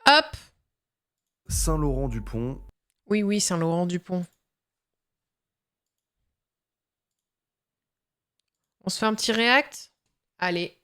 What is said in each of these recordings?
Hop! Saint-Laurent-du-Pont, Oui, oui, Saint-Laurent-du-Pont. On se fait un petit react? Allez.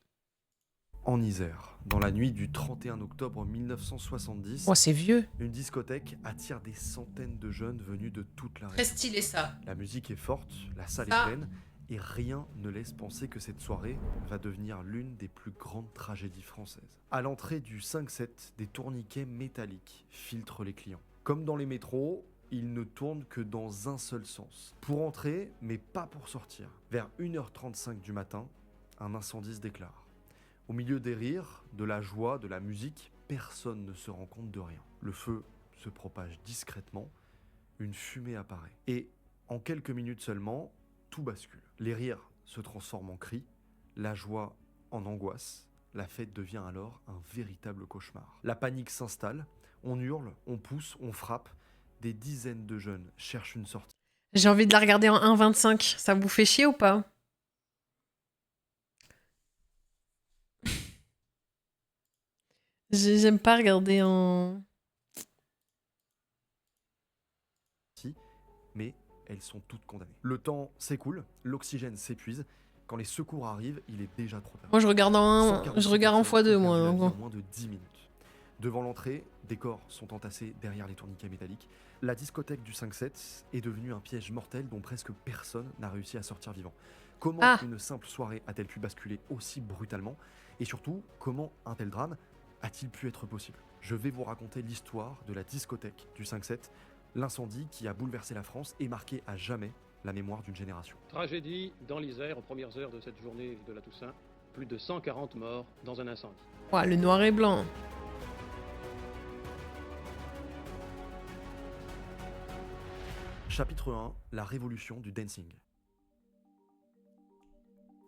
en Isère. Dans la nuit du 31 octobre 1970, Oh, c'est vieux. une discothèque attire des centaines de jeunes venus de toute la Très région. stylé, ça. La musique est forte, la salle est Ça, pleine, et rien ne laisse penser que cette soirée va devenir l'une des plus grandes tragédies françaises. À l'entrée du 5-7, des tourniquets métalliques filtrent les clients. Comme dans les métros, ils ne tournent que dans un seul sens. Pour entrer, mais pas pour sortir. Vers 1h35 du matin, un incendie se déclare. Au milieu des rires, de la joie, de la musique, personne ne se rend compte de rien. Le feu se propage discrètement, une fumée apparaît. Et en quelques minutes seulement, tout bascule. Les rires se transforment en cris, la joie en angoisse. La fête devient alors un véritable cauchemar. La panique s'installe, on hurle, on pousse, on frappe. Des dizaines de jeunes cherchent une sortie. j'ai envie de la regarder en 1,25. Ça vous fait chier ou pas? J'aime pas regarder en... Mais elles sont toutes condamnées. Le temps s'écoule, l'oxygène s'épuise. Quand les secours arrivent, il est déjà trop tard. Moi, je regarde en 146 x2, ont moi. perdu la vie Hein. en moins de 10 minutes. Devant l'entrée, des corps sont entassés derrière les tourniquets métalliques. La discothèque du 5-7 est devenue un piège mortel dont presque personne n'a réussi à sortir vivant. Comment Ah! une simple soirée a-t-elle pu basculer aussi brutalement? Et surtout, comment un tel drame a-t-il pu être possible? Je vais vous raconter l'histoire de la discothèque du 5-7, l'incendie qui a bouleversé la France et marqué à jamais la mémoire d'une génération. Tragédie dans l'Isère aux premières heures de cette journée de la Toussaint. Plus de 140 morts dans un incendie. Ouah, le noir et blanc. Chapitre 1, la révolution du dancing.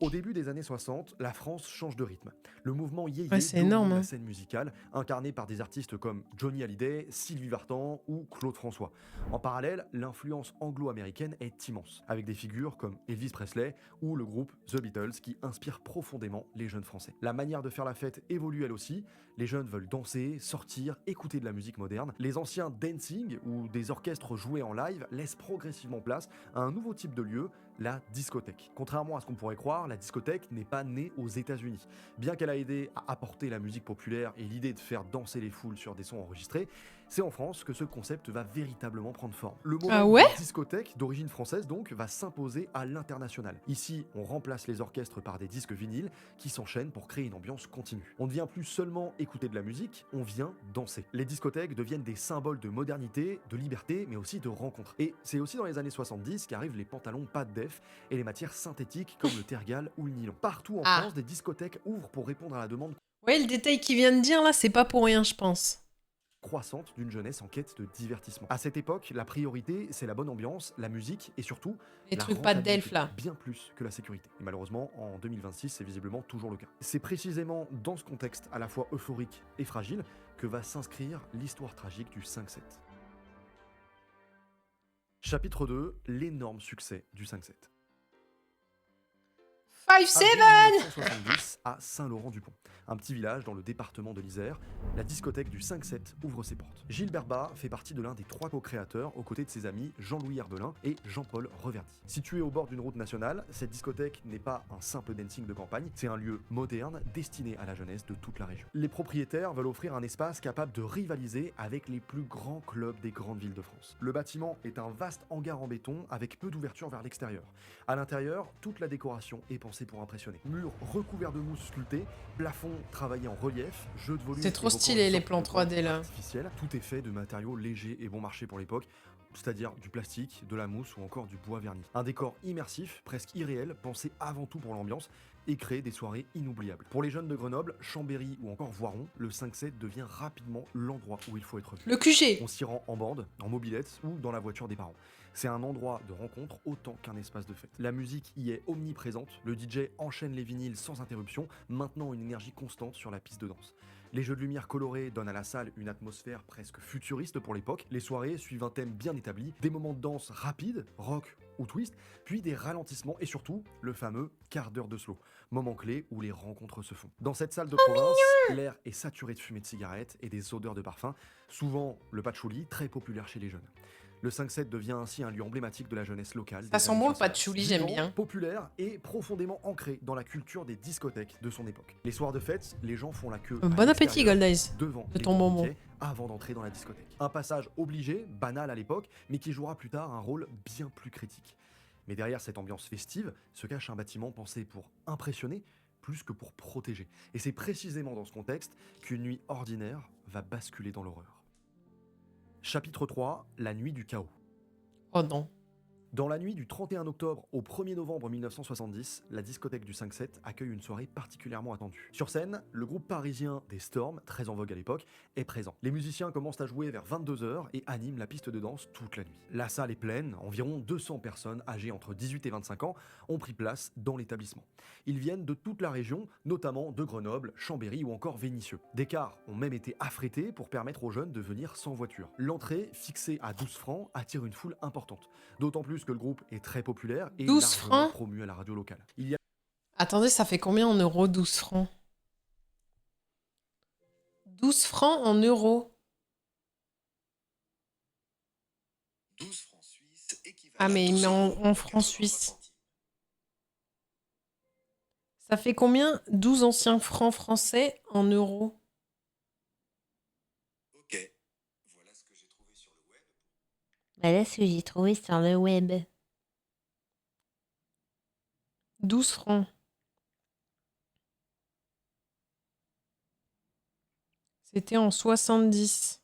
Au début des années 60, la France change de rythme. Le mouvement yéyé Ouais, c'est domine énorme. la Hein. scène musicale, incarné par des artistes comme Johnny Hallyday, Sylvie Vartan ou Claude François. En parallèle, l'influence anglo-américaine est immense, avec des figures comme Elvis Presley ou le groupe The Beatles qui inspirent profondément les jeunes Français. La manière de faire la fête évolue elle aussi. Les jeunes veulent danser, sortir, écouter de la musique moderne. Les anciens dancing ou des orchestres joués en live laissent progressivement place à un nouveau type de lieu, la discothèque. Contrairement à ce qu'on pourrait croire, la discothèque n'est pas née aux États-Unis. Bien qu'elle a aidé à apporter la musique populaire et l'idée de faire danser les foules sur des sons enregistrés, c'est en France que ce concept va véritablement prendre forme. Le Ah modèle ouais? de discothèque, d'origine française donc, va s'imposer à l'international. Ici, on remplace les orchestres par des disques vinyles qui s'enchaînent pour créer une ambiance continue. On ne vient plus seulement écouter de la musique, on vient danser. Les discothèques deviennent des symboles de modernité, de liberté, mais aussi de rencontre. Et c'est aussi dans les années 70 qu'arrivent les pantalons pas de def et les matières synthétiques comme le tergal ou le nylon. Partout en Ah. France, des discothèques ouvrent pour répondre à la demande Ouais, le détail qu'il vient de dire, là, c'est pas pour rien, je pense. croissante d'une jeunesse en quête de divertissement. À cette époque, la priorité, c'est la bonne ambiance, la musique et surtout Les la trucs pas de rentabilité, Delphes, là. bien plus que la sécurité. Et malheureusement, en 2026, c'est visiblement toujours le cas. C'est précisément dans ce contexte à la fois euphorique et fragile que va s'inscrire l'histoire tragique du 5-7. Chapitre 2, l'énorme succès du 5-7. 5-7! Avril 1970 à Saint-Laurent-du-Pont, un petit village dans le département de l'Isère, la discothèque du 5-7 ouvre ses portes. Gilles Berbat fait partie de l'un des 3 co-créateurs aux côtés de ses amis Jean-Louis Herbelin et Jean-Paul Reverdy. Située au bord d'une route nationale, cette discothèque n'est pas un simple dancing de campagne, c'est un lieu moderne destiné à la jeunesse de toute la région. Les propriétaires veulent offrir un espace capable de rivaliser avec les plus grands clubs des grandes villes de France. Le bâtiment est un vaste hangar en béton avec peu d'ouverture vers l'extérieur. À l'intérieur, toute la décoration est pensée pour impressionner. Murs recouverts de mousse sculptée, plafond travaillé en relief, jeu de volume. C'est trop évoquant stylé, une les sorte plans de corps 3D, là. artificiel. Tout est fait de matériaux légers et bon marché pour l'époque, c'est-à-dire du plastique, de la mousse ou encore du bois verni. Un décor immersif, presque irréel, pensé avant tout pour l'ambiance et créer des soirées inoubliables. Pour les jeunes de Grenoble, Chambéry ou encore Voiron, le 5-7 devient rapidement l'endroit où il faut être vu. Le QG! On s'y rend en bande, en mobilette ou dans la voiture des parents. C'est un endroit de rencontre autant qu'un espace de fête. La musique y est omniprésente, le DJ enchaîne les vinyles sans interruption, maintenant une énergie constante sur la piste de danse. Les jeux de lumière colorés donnent à la salle une atmosphère presque futuriste pour l'époque. Les soirées suivent un thème bien établi, des moments de danse rapides, rock ou twist, puis des ralentissements et surtout le fameux quart d'heure de slow, moment clé où les rencontres se font. Dans cette salle de province, l'air est saturé de fumée de cigarettes et des odeurs de parfum, souvent le patchouli, très populaire chez les jeunes. Le 5-7 devient ainsi un lieu emblématique de la jeunesse locale. Ça sent bon le patchouli, j'aime Vivant, bien. populaire et profondément ancré dans la culture des discothèques de son époque. Les soirs de fête, les gens font la queue Bon appétit, Gold Eyes. devant de les ton bonbon. tourniquets avant d'entrer dans la discothèque. Un passage obligé, banal à l'époque, mais qui jouera plus tard un rôle bien plus critique. Mais derrière cette ambiance festive se cache un bâtiment pensé pour impressionner plus que pour protéger. Et c'est précisément dans ce contexte qu'une nuit ordinaire va basculer dans l'horreur. Chapitre 3, la nuit du chaos. Oh non. Dans la nuit du 31 octobre au 1er novembre 1970, la discothèque du 5-7 accueille une soirée particulièrement attendue. Sur scène, le groupe parisien des Storms, très en vogue à l'époque, est présent. Les musiciens commencent à jouer vers 22h et animent la piste de danse toute la nuit. La salle est pleine, environ 200 personnes âgées entre 18 et 25 ans ont pris place dans l'établissement. Ils viennent de toute la région, notamment de Grenoble, Chambéry ou encore Vénissieux. Des cars ont même été affrétés pour permettre aux jeunes de venir sans voiture. L'entrée, fixée à 12 francs, attire une foule importante. D'autant plus que le groupe est très populaire et 12 largement francs promu à la radio locale. Il y a Attendez, ça fait combien en euros, 12 francs? 12 francs en euros. 12 francs suisses équivalent Ah, mais à il 12 met en euros francs 83 suisses. centimes. Ça fait combien 12 anciens francs français en euros? Ok, voilà ce que j'ai trouvé sur le web. Voilà ce que j'ai trouvé sur le web. 12 francs. C'était en 70.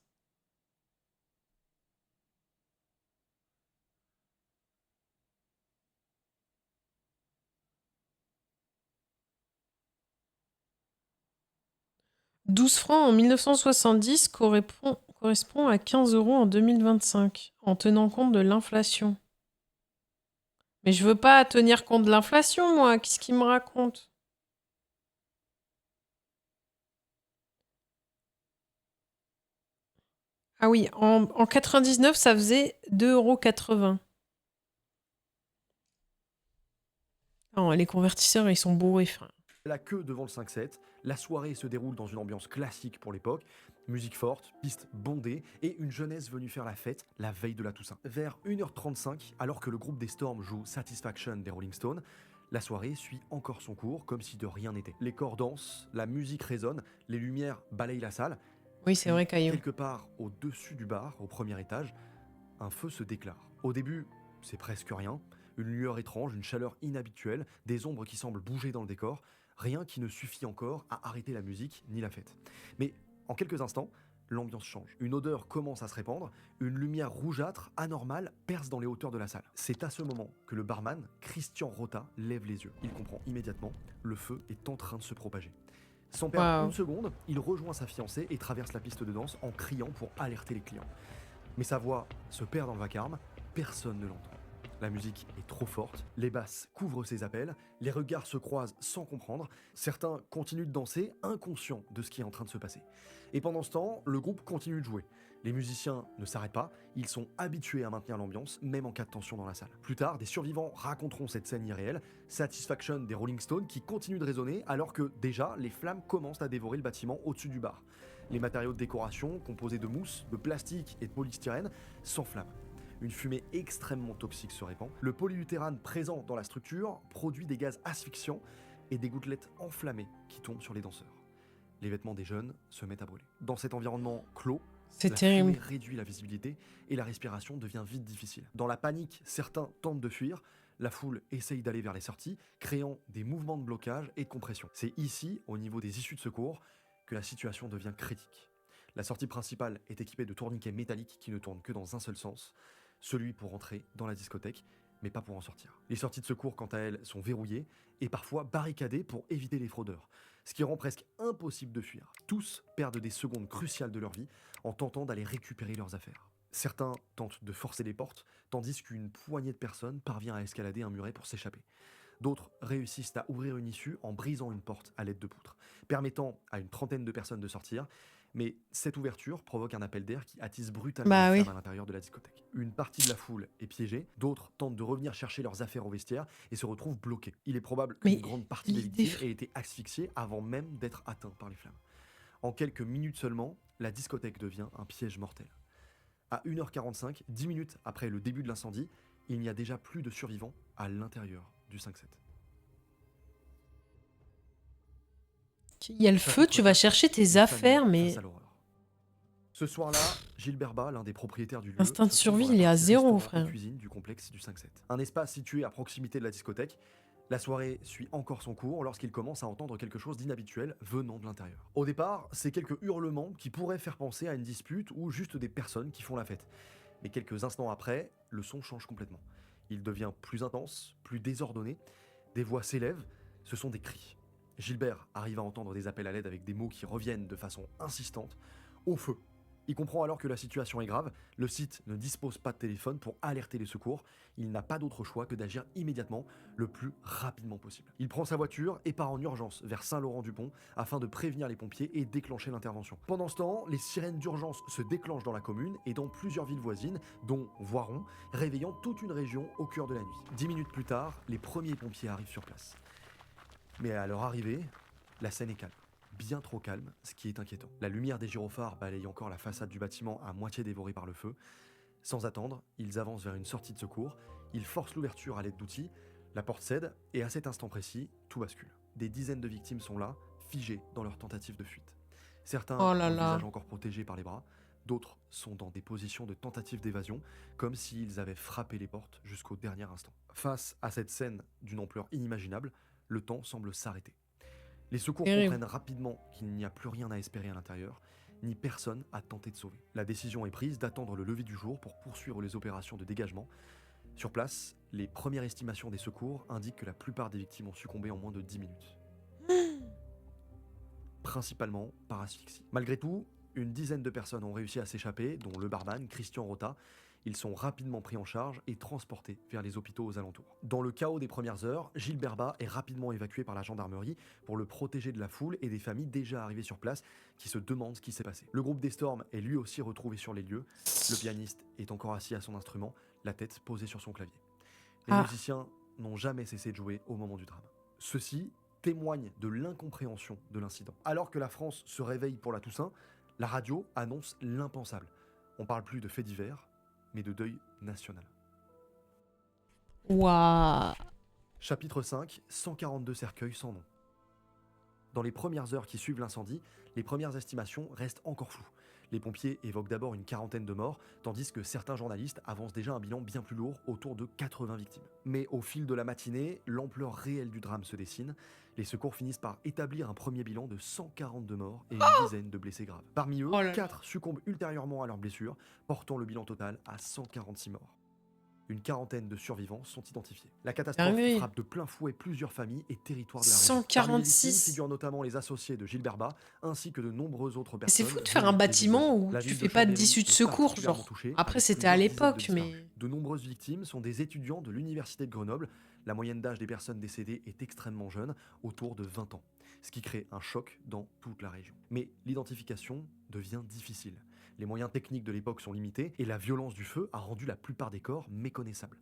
« 12 francs en 1970 correspond à 15 euros en 2025, en tenant compte de l'inflation. » Mais je veux pas tenir compte de l'inflation, moi. Qu'est-ce qu'il me raconte? Ah oui, en 99, ça faisait 2,80 €. Non, les convertisseurs, ils sont bourrés. Enfin. la queue devant le 5-7, la soirée se déroule dans une ambiance classique pour l'époque, musique forte, piste bondée et une jeunesse venue faire la fête la veille de la Toussaint. Vers 1h35, alors que le groupe des Storms joue Satisfaction des Rolling Stones, la soirée suit encore son cours comme si de rien n'était. Les corps dansent, la musique résonne, les lumières balayent la salle. Oui, c'est vrai, Caillou. Quelque part au-dessus du bar, au premier étage, un feu se déclare. Au début, c'est presque rien. Une lueur étrange, une chaleur inhabituelle, des ombres qui semblent bouger dans le décor. Rien qui ne suffit encore à arrêter la musique ni la fête. Mais en quelques instants, l'ambiance change. Une odeur commence à se répandre, une lumière rougeâtre, anormale, perce dans les hauteurs de la salle. C'est à ce moment que le barman, Christian Rota, lève les yeux. Il comprend immédiatement, le feu est en train de se propager. Sans perdre une seconde, il rejoint sa fiancée et traverse la piste de danse en criant pour alerter les clients. Mais sa voix se perd dans le vacarme, personne ne l'entend. La musique est trop forte, les basses couvrent ses appels, les regards se croisent sans comprendre, certains continuent de danser, inconscients de ce qui est en train de se passer. Et pendant ce temps, le groupe continue de jouer. Les musiciens ne s'arrêtent pas, ils sont habitués à maintenir l'ambiance, même en cas de tension dans la salle. Plus tard, des survivants raconteront cette scène irréelle, Satisfaction des Rolling Stones, qui continue de résonner alors que déjà les flammes commencent à dévorer le bâtiment au-dessus du bar. Les matériaux de décoration, composés de mousse, de plastique et de polystyrène, s'enflamment. Une fumée extrêmement toxique se répand. Le polyutérane présent dans la structure produit des gaz asphyxiants et des gouttelettes enflammées qui tombent sur les danseurs. Les vêtements des jeunes se mettent à brûler. Dans cet environnement clos, c'est la terrible. fumée réduit la visibilité et la respiration devient vite difficile. Dans la panique, certains tentent de fuir. La foule essaye d'aller vers les sorties, créant des mouvements de blocage et de compression. C'est ici, au niveau des issues de secours, que la situation devient critique. La sortie principale est équipée de tourniquets métalliques qui ne tournent que dans un seul sens, celui pour entrer dans la discothèque, mais pas pour en sortir. Les sorties de secours, quant à elles, sont verrouillées et parfois barricadées pour éviter les fraudeurs, ce qui rend presque impossible de fuir. Tous perdent des secondes cruciales de leur vie en tentant d'aller récupérer leurs affaires. Certains tentent de forcer les portes, tandis qu'une poignée de personnes parvient à escalader un muret pour s'échapper. D'autres réussissent à ouvrir une issue en brisant une porte à l'aide de poutres, permettant à une trentaine de personnes de sortir. Mais cette ouverture provoque un appel d'air qui attise brutalement Bah les oui. flammes à l'intérieur de la discothèque. Une partie de la foule est piégée, d'autres tentent de revenir chercher leurs affaires au vestiaire et se retrouvent bloqués. Il est probable qu'une Mais grande partie des l'idée... victimes ait été asphyxiée avant même d'être atteints par les flammes. En quelques minutes seulement, la discothèque devient un piège mortel. À 1h45, 10 minutes après le début de l'incendie, il n'y a déjà plus de survivants à l'intérieur du 5-7. Il y a le feu, tu vas chercher tes affaires, mais... Face à l'horreur. Ce soir-là, Gilles Berbat, l'un des propriétaires du lieu, L'instinct de se trouve survie, dans la il est à partie zéro, restaurant et frère. cuisine du complexe du 5-7. Un espace situé à proximité de la discothèque. La soirée suit encore son cours lorsqu'il commence à entendre quelque chose d'inhabituel venant de l'intérieur. Au départ, c'est quelques hurlements qui pourraient faire penser à une dispute ou juste des personnes qui font la fête. Mais quelques instants après, le son change complètement. Il devient plus intense, plus désordonné. Des voix s'élèvent, ce sont des cris. Gilbert arrive à entendre des appels à l'aide avec des mots qui reviennent de façon insistante. Au feu. Il comprend alors que la situation est grave, le site ne dispose pas de téléphone pour alerter les secours, il n'a pas d'autre choix que d'agir immédiatement, le plus rapidement possible. Il prend sa voiture et part en urgence vers Saint-Laurent-du-Pont afin de prévenir les pompiers et déclencher l'intervention. Pendant ce temps, les sirènes d'urgence se déclenchent dans la commune et dans plusieurs villes voisines, dont Voiron, réveillant toute une région au cœur de la nuit. 10 minutes plus tard, les premiers pompiers arrivent sur place. Mais à leur arrivée, la scène est calme. Bien trop calme, ce qui est inquiétant. La lumière des gyrophares balaye encore la façade du bâtiment à moitié dévorée par le feu. Sans attendre, ils avancent vers une sortie de secours, ils forcent l'ouverture à l'aide d'outils, la porte cède, et à cet instant précis, tout bascule. Des dizaines de victimes sont là, figées dans leur tentative de fuite. Certains Oh ont là le là. visage encore protégé par les bras, d'autres sont dans des positions de tentative d'évasion, comme s'ils avaient frappé les portes jusqu'au dernier instant. Face à cette scène d'une ampleur inimaginable, le temps semble s'arrêter. Les secours Terrible. comprennent rapidement qu'il n'y a plus rien à espérer à l'intérieur, ni personne à tenter de sauver. La décision est prise d'attendre le lever du jour pour poursuivre les opérations de dégagement. Sur place, les premières estimations des secours indiquent que la plupart des victimes ont succombé en moins de 10 minutes. Principalement par asphyxie. Malgré tout, une dizaine de personnes ont réussi à s'échapper, dont le barman Christian Rota. Ils sont rapidement pris en charge et transportés vers les hôpitaux aux alentours. Dans le chaos des premières heures, Gilles Berbat est rapidement évacué par la gendarmerie pour le protéger de la foule et des familles déjà arrivées sur place qui se demandent ce qui s'est passé. Le groupe des Storms est lui aussi retrouvé sur les lieux. Le pianiste est encore assis à son instrument, la tête posée sur son clavier. Les musiciens n'ont jamais cessé de jouer au moment du drame. Ceci témoigne de l'incompréhension de l'incident. Alors que la France se réveille pour la Toussaint, la radio annonce l'impensable. On parle plus de faits divers, mais de deuil national. Waouh. Chapitre 5, 142 cercueils sans nom. Dans les premières heures qui suivent l'incendie, les premières estimations restent encore floues. Les pompiers évoquent d'abord une quarantaine de morts, tandis que certains journalistes avancent déjà un bilan bien plus lourd, autour de 80 victimes. Mais au fil de la matinée, l'ampleur réelle du drame se dessine. Les secours finissent par établir un premier bilan de 142 morts et une dizaine de blessés graves. Parmi eux, 4 succombent ultérieurement à leurs blessures, portant le bilan total à 146 morts. Une quarantaine de survivants sont identifiés. La catastrophe Dinguerie. frappe de plein fouet plusieurs familles et territoires de la région. Parmi les 146. victimes figurent notamment les associés de Gilles Berbat, ainsi que de nombreuses autres Mais personnes. c'est fou de faire un venues des villes bâtiment voisines. où La tu ville fais de pas Chambéry d'issue de est secours, particulièrement genre. touchée, Après, avec c'était à plusieurs dizaines de l'époque, mais... disparus. De nombreuses victimes sont des étudiants de l'université de Grenoble. La moyenne d'âge des personnes décédées est extrêmement jeune, autour de 20 ans, ce qui crée un choc dans toute la région. Mais l'identification devient difficile. Les moyens techniques de l'époque sont limités et la violence du feu a rendu la plupart des corps méconnaissables.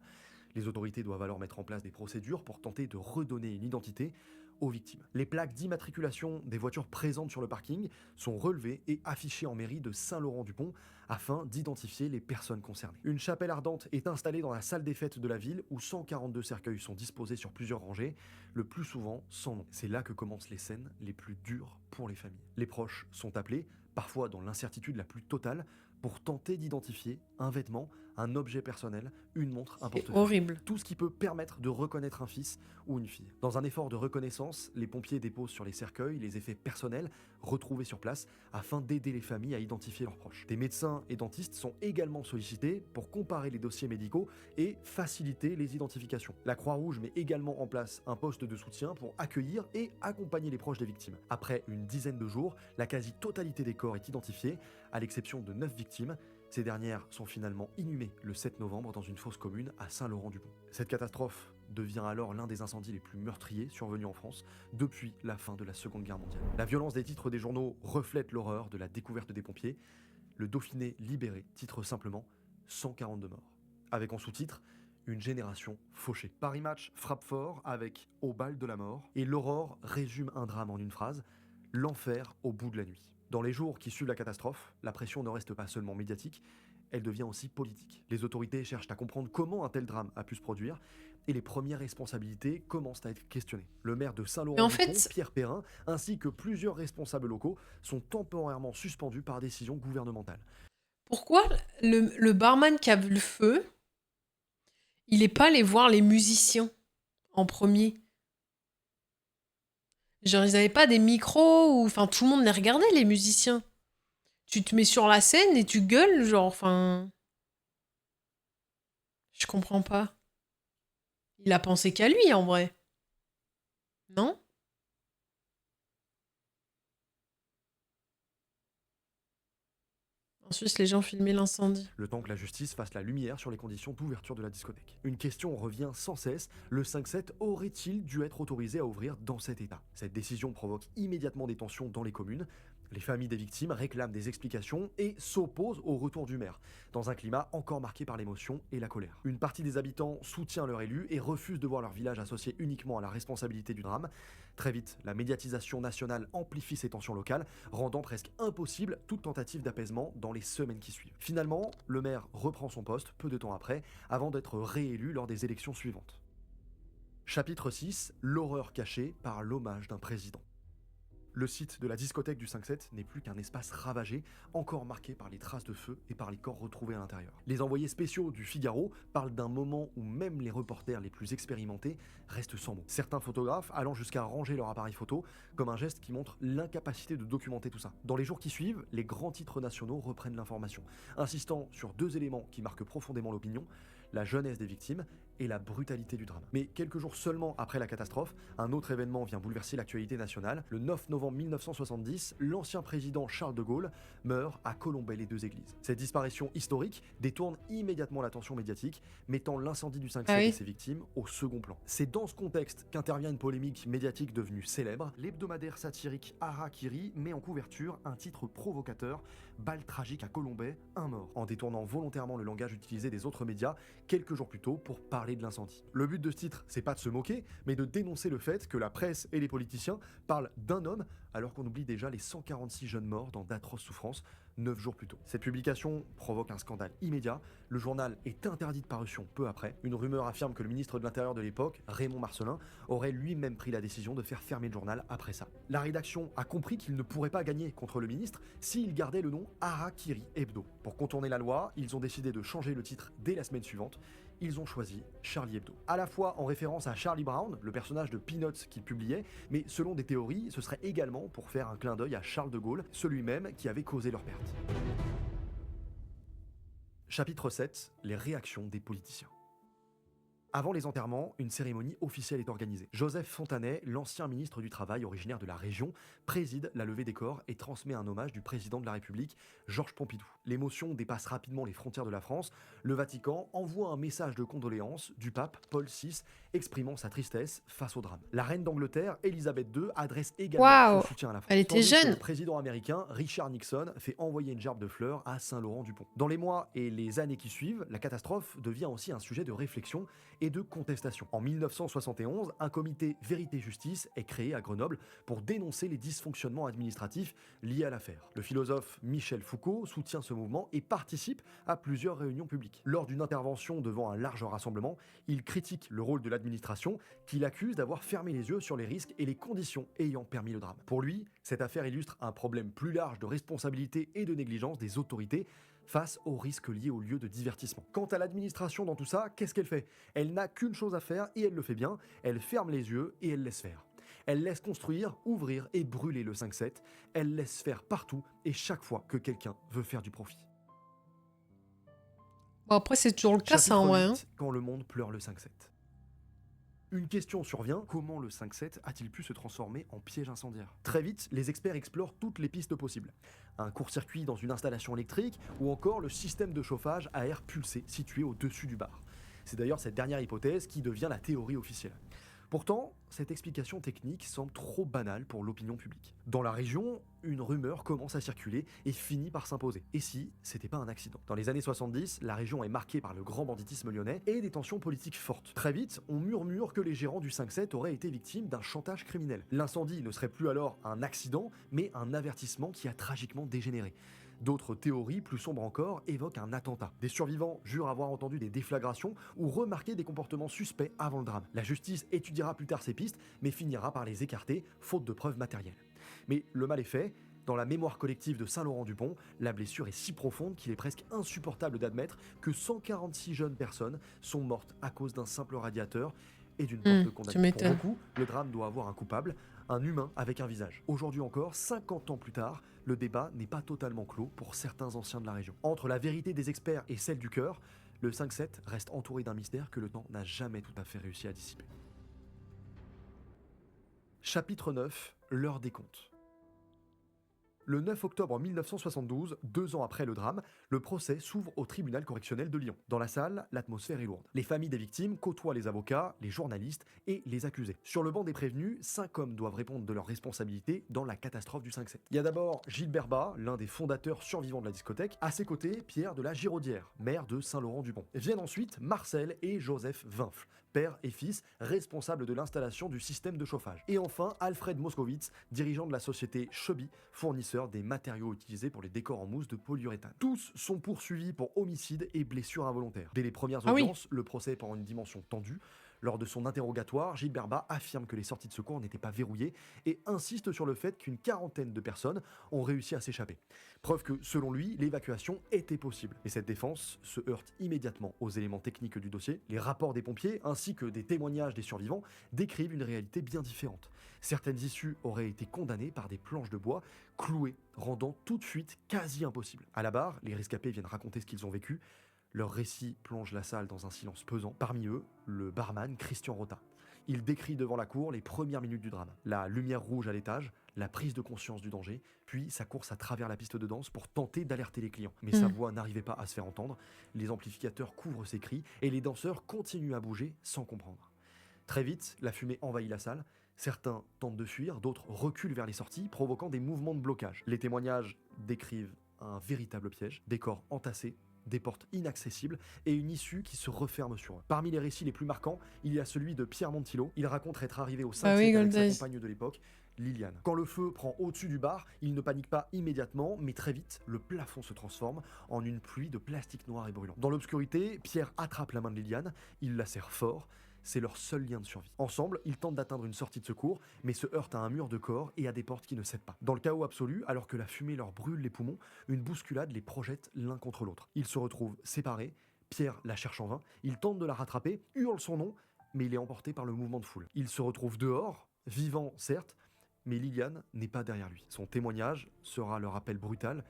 Les autorités doivent alors mettre en place des procédures pour tenter de redonner une identité aux victimes. Les plaques d'immatriculation des voitures présentes sur le parking sont relevées et affichées en mairie de Saint-Laurent-du-Pont afin d'identifier les personnes concernées. Une chapelle ardente est installée dans la salle des fêtes de la ville où 142 cercueils sont disposés sur plusieurs rangées, le plus souvent sans nom. C'est là que commencent les scènes les plus dures pour les familles. Les proches sont appelés, parfois dans l'incertitude la plus totale, pour tenter d'identifier un vêtement, un objet personnel, une montre, un C'est portefeuille. horrible. Tout ce qui peut permettre de reconnaître un fils ou une fille. Dans un effort de reconnaissance, les pompiers déposent sur les cercueils les effets personnels retrouvés sur place afin d'aider les familles à identifier leurs proches. Des médecins et dentistes sont également sollicités pour comparer les dossiers médicaux et faciliter les identifications. La Croix-Rouge met également en place un poste de soutien pour accueillir et accompagner les proches des victimes. Après une dizaine de jours, la quasi-totalité des corps est identifiée, à l'exception de 9 victimes, Ces dernières sont finalement inhumées le 7 novembre dans une fosse commune à Saint-Laurent-du-Pont. Cette catastrophe devient alors l'un des incendies les plus meurtriers survenus en France depuis la fin de la Seconde Guerre mondiale. La violence des titres des journaux reflète l'horreur de la découverte des pompiers. Le Dauphiné libéré titre simplement 142 morts. Avec en sous-titre une génération fauchée. Paris Match frappe fort avec Au bal de la mort et l'Aurore résume un drame en une phrase, l'enfer au bout de la nuit. Dans les jours qui suivent la catastrophe, la pression ne reste pas seulement médiatique, elle devient aussi politique. Les autorités cherchent à comprendre comment un tel drame a pu se produire et les premières responsabilités commencent à être questionnées. Le maire de Mais en Saint-Laurent-du-Pont, fait, Pierre Perrin, ainsi que plusieurs responsables locaux sont temporairement suspendus par décision gouvernementale. pourquoi le barman qui a vu le feu, il est pas allé voir les musiciens en premier? Genre, ils avaient pas des micros ou... Enfin, tout le monde les regardait, les musiciens. Tu te mets sur la scène et tu gueules, genre, enfin... Je comprends pas. Il a pensé qu'à lui, en vrai. Non? En Suisse, les gens filmaient l'incendie. Le temps que la justice fasse la lumière sur les conditions d'ouverture de la discothèque. Une question revient sans cesse, le 5-7 aurait-il dû être autorisé à ouvrir dans cet état? Cette décision provoque immédiatement des tensions dans les communes. Les familles des victimes réclament des explications et s'opposent au retour du maire, dans un climat encore marqué par l'émotion et la colère. Une partie des habitants soutient leur élu et refuse de voir leur village associé uniquement à la responsabilité du drame. Très vite, la médiatisation nationale amplifie ces tensions locales, rendant presque impossible toute tentative d'apaisement dans les semaines qui suivent. Finalement, le maire reprend son poste peu de temps après, avant d'être réélu lors des élections suivantes. Chapitre 6, l'horreur cachée par l'hommage d'un président. Le site de la discothèque du 5-7 n'est plus qu'un espace ravagé, encore marqué par les traces de feu et par les corps retrouvés à l'intérieur. Les envoyés spéciaux du Figaro parlent d'un moment où même les reporters les plus expérimentés restent sans mots. Certains photographes allant jusqu'à ranger leur appareil photo, comme un geste qui montre l'incapacité de documenter tout ça. Dans les jours qui suivent, les grands titres nationaux reprennent l'information, insistant sur deux éléments qui marquent profondément l'opinion, la jeunesse des victimes et la brutalité du drame. Mais quelques jours seulement après la catastrophe, un autre événement vient bouleverser l'actualité nationale. Le 9 novembre 1970, l'ancien président Charles de Gaulle meurt à Colombey-les-Deux-Églises. Cette disparition historique détourne immédiatement l'attention médiatique, mettant l'incendie du 5-7 Ah et oui. ses victimes au second plan. C'est dans ce contexte qu'intervient une polémique médiatique devenue célèbre. L'hebdomadaire satirique Harakiri met en couverture un titre provocateur, Balle tragique à Colombey, un mort, en détournant volontairement le langage utilisé des autres médias quelques jours plus tôt pour parler de l'incendie. Le but de ce titre, c'est pas de se moquer, mais de dénoncer le fait que la presse et les politiciens parlent d'un homme alors qu'on oublie déjà les 146 jeunes morts dans d'atroces souffrances 9 jours plus tôt. Cette publication provoque un scandale immédiat, le journal est interdit de parution peu après. Une rumeur affirme que le ministre de l'Intérieur de l'époque, Raymond Marcellin, aurait lui-même pris la décision de faire fermer le journal après ça. La rédaction a compris qu'il ne pourrait pas gagner contre le ministre s'il gardait le nom Harakiri Hebdo. Pour contourner la loi, ils ont décidé de changer le titre dès la semaine suivante. Ils ont choisi Charlie Hebdo. À la fois en référence à Charlie Brown, le personnage de Peanuts qu'il publiait, mais selon des théories, ce serait également pour faire un clin d'œil à Charles de Gaulle, celui-même qui avait causé leur perte. Chapitre 7, les réactions des politiciens. Avant les enterrements, une cérémonie officielle est organisée. Joseph Fontanet, l'ancien ministre du Travail originaire de la région, préside la levée des corps et transmet un hommage du président de la République, Georges Pompidou. L'émotion dépasse rapidement les frontières de la France. Le Vatican envoie un message de condoléances du pape Paul VI, exprimant sa tristesse face au drame. La reine d'Angleterre, Elisabeth II, adresse également Waouh, son soutien à la France. elle était Tandis que jeune. le président américain, Richard Nixon, fait envoyer une gerbe de fleurs à Saint-Laurent-du-Pont. Dans les mois et les années qui suivent, la catastrophe devient aussi un sujet de réflexion et de contestation. En 1971, un comité Vérité-Justice est créé à Grenoble pour dénoncer les dysfonctionnements administratifs liés à l'affaire. Le philosophe Michel Foucault soutient ce mouvement et participe à plusieurs réunions publiques. Lors d'une intervention devant un large rassemblement, il critique le rôle de l'administration qu'il accuse d'avoir fermé les yeux sur les risques et les conditions ayant permis le drame. Pour lui, cette affaire illustre un problème plus large de responsabilité et de négligence des autorités face aux risques liés aux lieux de divertissement. Quant à l'administration dans tout ça, qu'est-ce qu'elle fait? Elle n'a qu'une chose à faire et elle le fait bien, elle ferme les yeux et elle laisse faire. Elle laisse construire, ouvrir et brûler le 5-7, elle laisse faire partout et chaque fois que quelqu'un veut faire du profit. Bon, après, c'est toujours le cas, ça, en Chapitre vrai. 8, quand le monde pleure le 5-7. Une question survient, comment le 5-7 a-t-il pu se transformer en piège incendiaire? Très vite, les experts explorent toutes les pistes possibles. Un court-circuit dans une installation électrique, ou encore le système de chauffage à air pulsé situé au-dessus du bar. C'est d'ailleurs cette dernière hypothèse qui devient la théorie officielle. Pourtant, cette explication technique semble trop banale pour l'opinion publique. Dans la région, une rumeur commence à circuler et finit par s'imposer. Et si c'était pas un accident? Dans les années 70, la région est marquée par le grand banditisme lyonnais et des tensions politiques fortes. Très vite, on murmure que les gérants du 5-7 auraient été victimes d'un chantage criminel. L'incendie ne serait plus alors un accident, mais un avertissement qui a tragiquement dégénéré. D'autres théories, plus sombres encore, évoquent un attentat. Des survivants jurent avoir entendu des déflagrations ou remarqué des comportements suspects avant le drame. La justice étudiera plus tard ces pistes, mais finira par les écarter, faute de preuves matérielles. Mais le mal est fait. Dans la mémoire collective de Saint-Laurent-du-Pont, la blessure est si profonde qu'il est presque insupportable d'admettre que 146 jeunes personnes sont mortes à cause d'un simple radiateur et d'une porte Tu condamnée. m'étonnes. Pour beaucoup, le drame doit avoir un coupable, un humain avec un visage. Aujourd'hui encore, 50 ans plus tard, le débat n'est pas totalement clos pour certains anciens de la région. Entre la vérité des experts et celle du cœur, le 5-7 reste entouré d'un mystère que le temps n'a jamais tout à fait réussi à dissiper. Chapitre 9, l'heure des comptes. Le 9 octobre 1972, 2 ans après le drame, le procès s'ouvre au tribunal correctionnel de Lyon. Dans la salle, l'atmosphère est lourde. Les familles des victimes côtoient les avocats, les journalistes et les accusés. Sur le banc des prévenus, 5 hommes doivent répondre de leurs responsabilités dans la catastrophe du 5-7. Il y a d'abord Gilbert Bas, l'un des fondateurs survivants de la discothèque. À ses côtés, Pierre de la Giraudière, maire de Saint-Laurent-du-Pont. Viennent ensuite Marcel et Joseph Vinfle, père et fils, responsables de l'installation du système de chauffage. Et enfin, Alfred Moskowitz, dirigeant de la société Chubby, fournisseur des matériaux utilisés pour les décors en mousse de polyuréthane. Tous sont poursuivis pour homicide et blessures involontaires. Dès les premières audiences, le procès prend une dimension tendue. Lors de son interrogatoire, Gilbert Bas affirme que les sorties de secours n'étaient pas verrouillées et insiste sur le fait qu'une quarantaine de personnes ont réussi à s'échapper. Preuve que, selon lui, l'évacuation était possible. Et cette défense se heurte immédiatement aux éléments techniques du dossier. Les rapports des pompiers, ainsi que des témoignages des survivants, décrivent une réalité bien différente. Certaines issues auraient été condamnées par des planches de bois clouées, rendant toute fuite quasi impossible. À la barre, les rescapés viennent raconter ce qu'ils ont vécu. Leur récit plonge la salle dans un silence pesant. Parmi eux, le barman Christian Rota. Il décrit devant la cour les premières minutes du drame. La lumière rouge à l'étage, la prise de conscience du danger, puis sa course à travers la piste de danse pour tenter d'alerter les clients. Mais sa voix n'arrivait pas à se faire entendre, les amplificateurs couvrent ses cris et les danseurs continuent à bouger sans comprendre. Très vite, la fumée envahit la salle. Certains tentent de fuir, d'autres reculent vers les sorties, provoquant des mouvements de blocage. Les témoignages décrivent un véritable piège, des corps entassés, des portes inaccessibles et une issue qui se referme sur eux. Parmi les récits les plus marquants, il y a celui de Pierre Montillo. Il raconte être arrivé au 5-7 avec sa compagne de l'époque, Liliane. Quand le feu prend au-dessus du bar, il ne panique pas immédiatement, mais très vite, le plafond se transforme en une pluie de plastique noir et brûlant. Dans l'obscurité, Pierre attrape la main de Liliane, il la serre fort. C'est leur seul lien de survie. Ensemble, ils tentent d'atteindre une sortie de secours, mais se heurtent à un mur de corps et à des portes qui ne cèdent pas. Dans le chaos absolu, alors que la fumée leur brûle les poumons, une bousculade les projette l'un contre l'autre. Ils se retrouvent séparés, Pierre la cherche en vain, il tente de la rattraper, hurle son nom, mais il est emporté par le mouvement de foule. Il se retrouve dehors, vivant certes, mais Liliane n'est pas derrière lui. Son témoignage sera le rappel brutal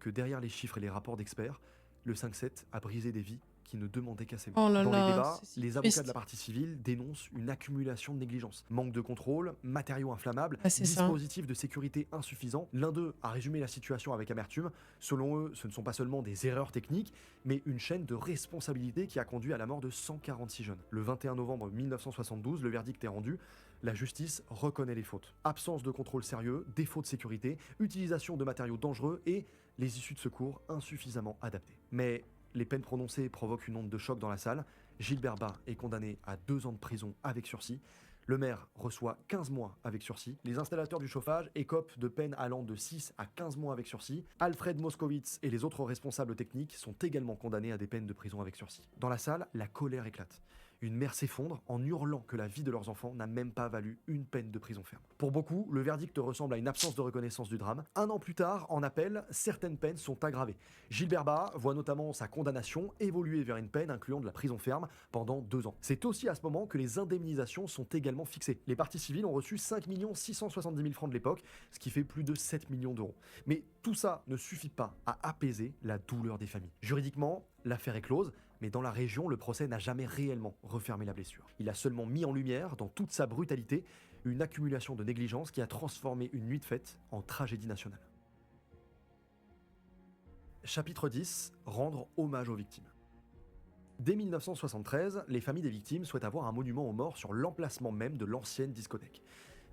que derrière les chiffres et les rapports d'experts, le 5-7 a brisé des vies qui ne demandaient qu'à s'aimer. Oh là Dans là, les débats, c'est si les triste. avocats de la partie civile dénoncent une accumulation de négligence. Manque de contrôle, matériaux inflammables, Ah, c'est ça. dispositifs de sécurité insuffisants. L'un d'eux a résumé la situation avec amertume. Selon eux, ce ne sont pas seulement des erreurs techniques, mais une chaîne de responsabilité qui a conduit à la mort de 146 jeunes. Le 21 novembre 1972, le verdict est rendu. La justice reconnaît les fautes. Absence de contrôle sérieux, défaut de sécurité, utilisation de matériaux dangereux et les issues de secours insuffisamment adaptées. Mais les peines prononcées provoquent une onde de choc dans la salle. Gilbert Bas est condamné à 2 ans de prison avec sursis. Le maire reçoit 15 mois avec sursis. Les installateurs du chauffage écopent de peines allant de 6 à 15 mois avec sursis. Alfred Moskowitz et les autres responsables techniques sont également condamnés à des peines de prison avec sursis. Dans la salle, la colère éclate. Une mère s'effondre en hurlant que la vie de leurs enfants n'a même pas valu une peine de prison ferme. Pour beaucoup, le verdict ressemble à une absence de reconnaissance du drame. 1 an plus tard, en appel, certaines peines sont aggravées. Gilbert Bas voit notamment sa condamnation évoluer vers une peine incluant de la prison ferme pendant 2 ans. C'est aussi à ce moment que les indemnisations sont également fixées. Les parties civiles ont reçu 5 670 000 francs de l'époque, ce qui fait plus de 7 millions d'euros. Mais tout ça ne suffit pas à apaiser la douleur des familles. Juridiquement, l'affaire est close, mais dans la région, le procès n'a jamais réellement refermé la blessure. Il a seulement mis en lumière, dans toute sa brutalité, une accumulation de négligence qui a transformé une nuit de fête en tragédie nationale. Chapitre 10. Rendre hommage aux victimes. Dès 1973, les familles des victimes souhaitent avoir un monument aux morts sur l'emplacement même de l'ancienne discothèque.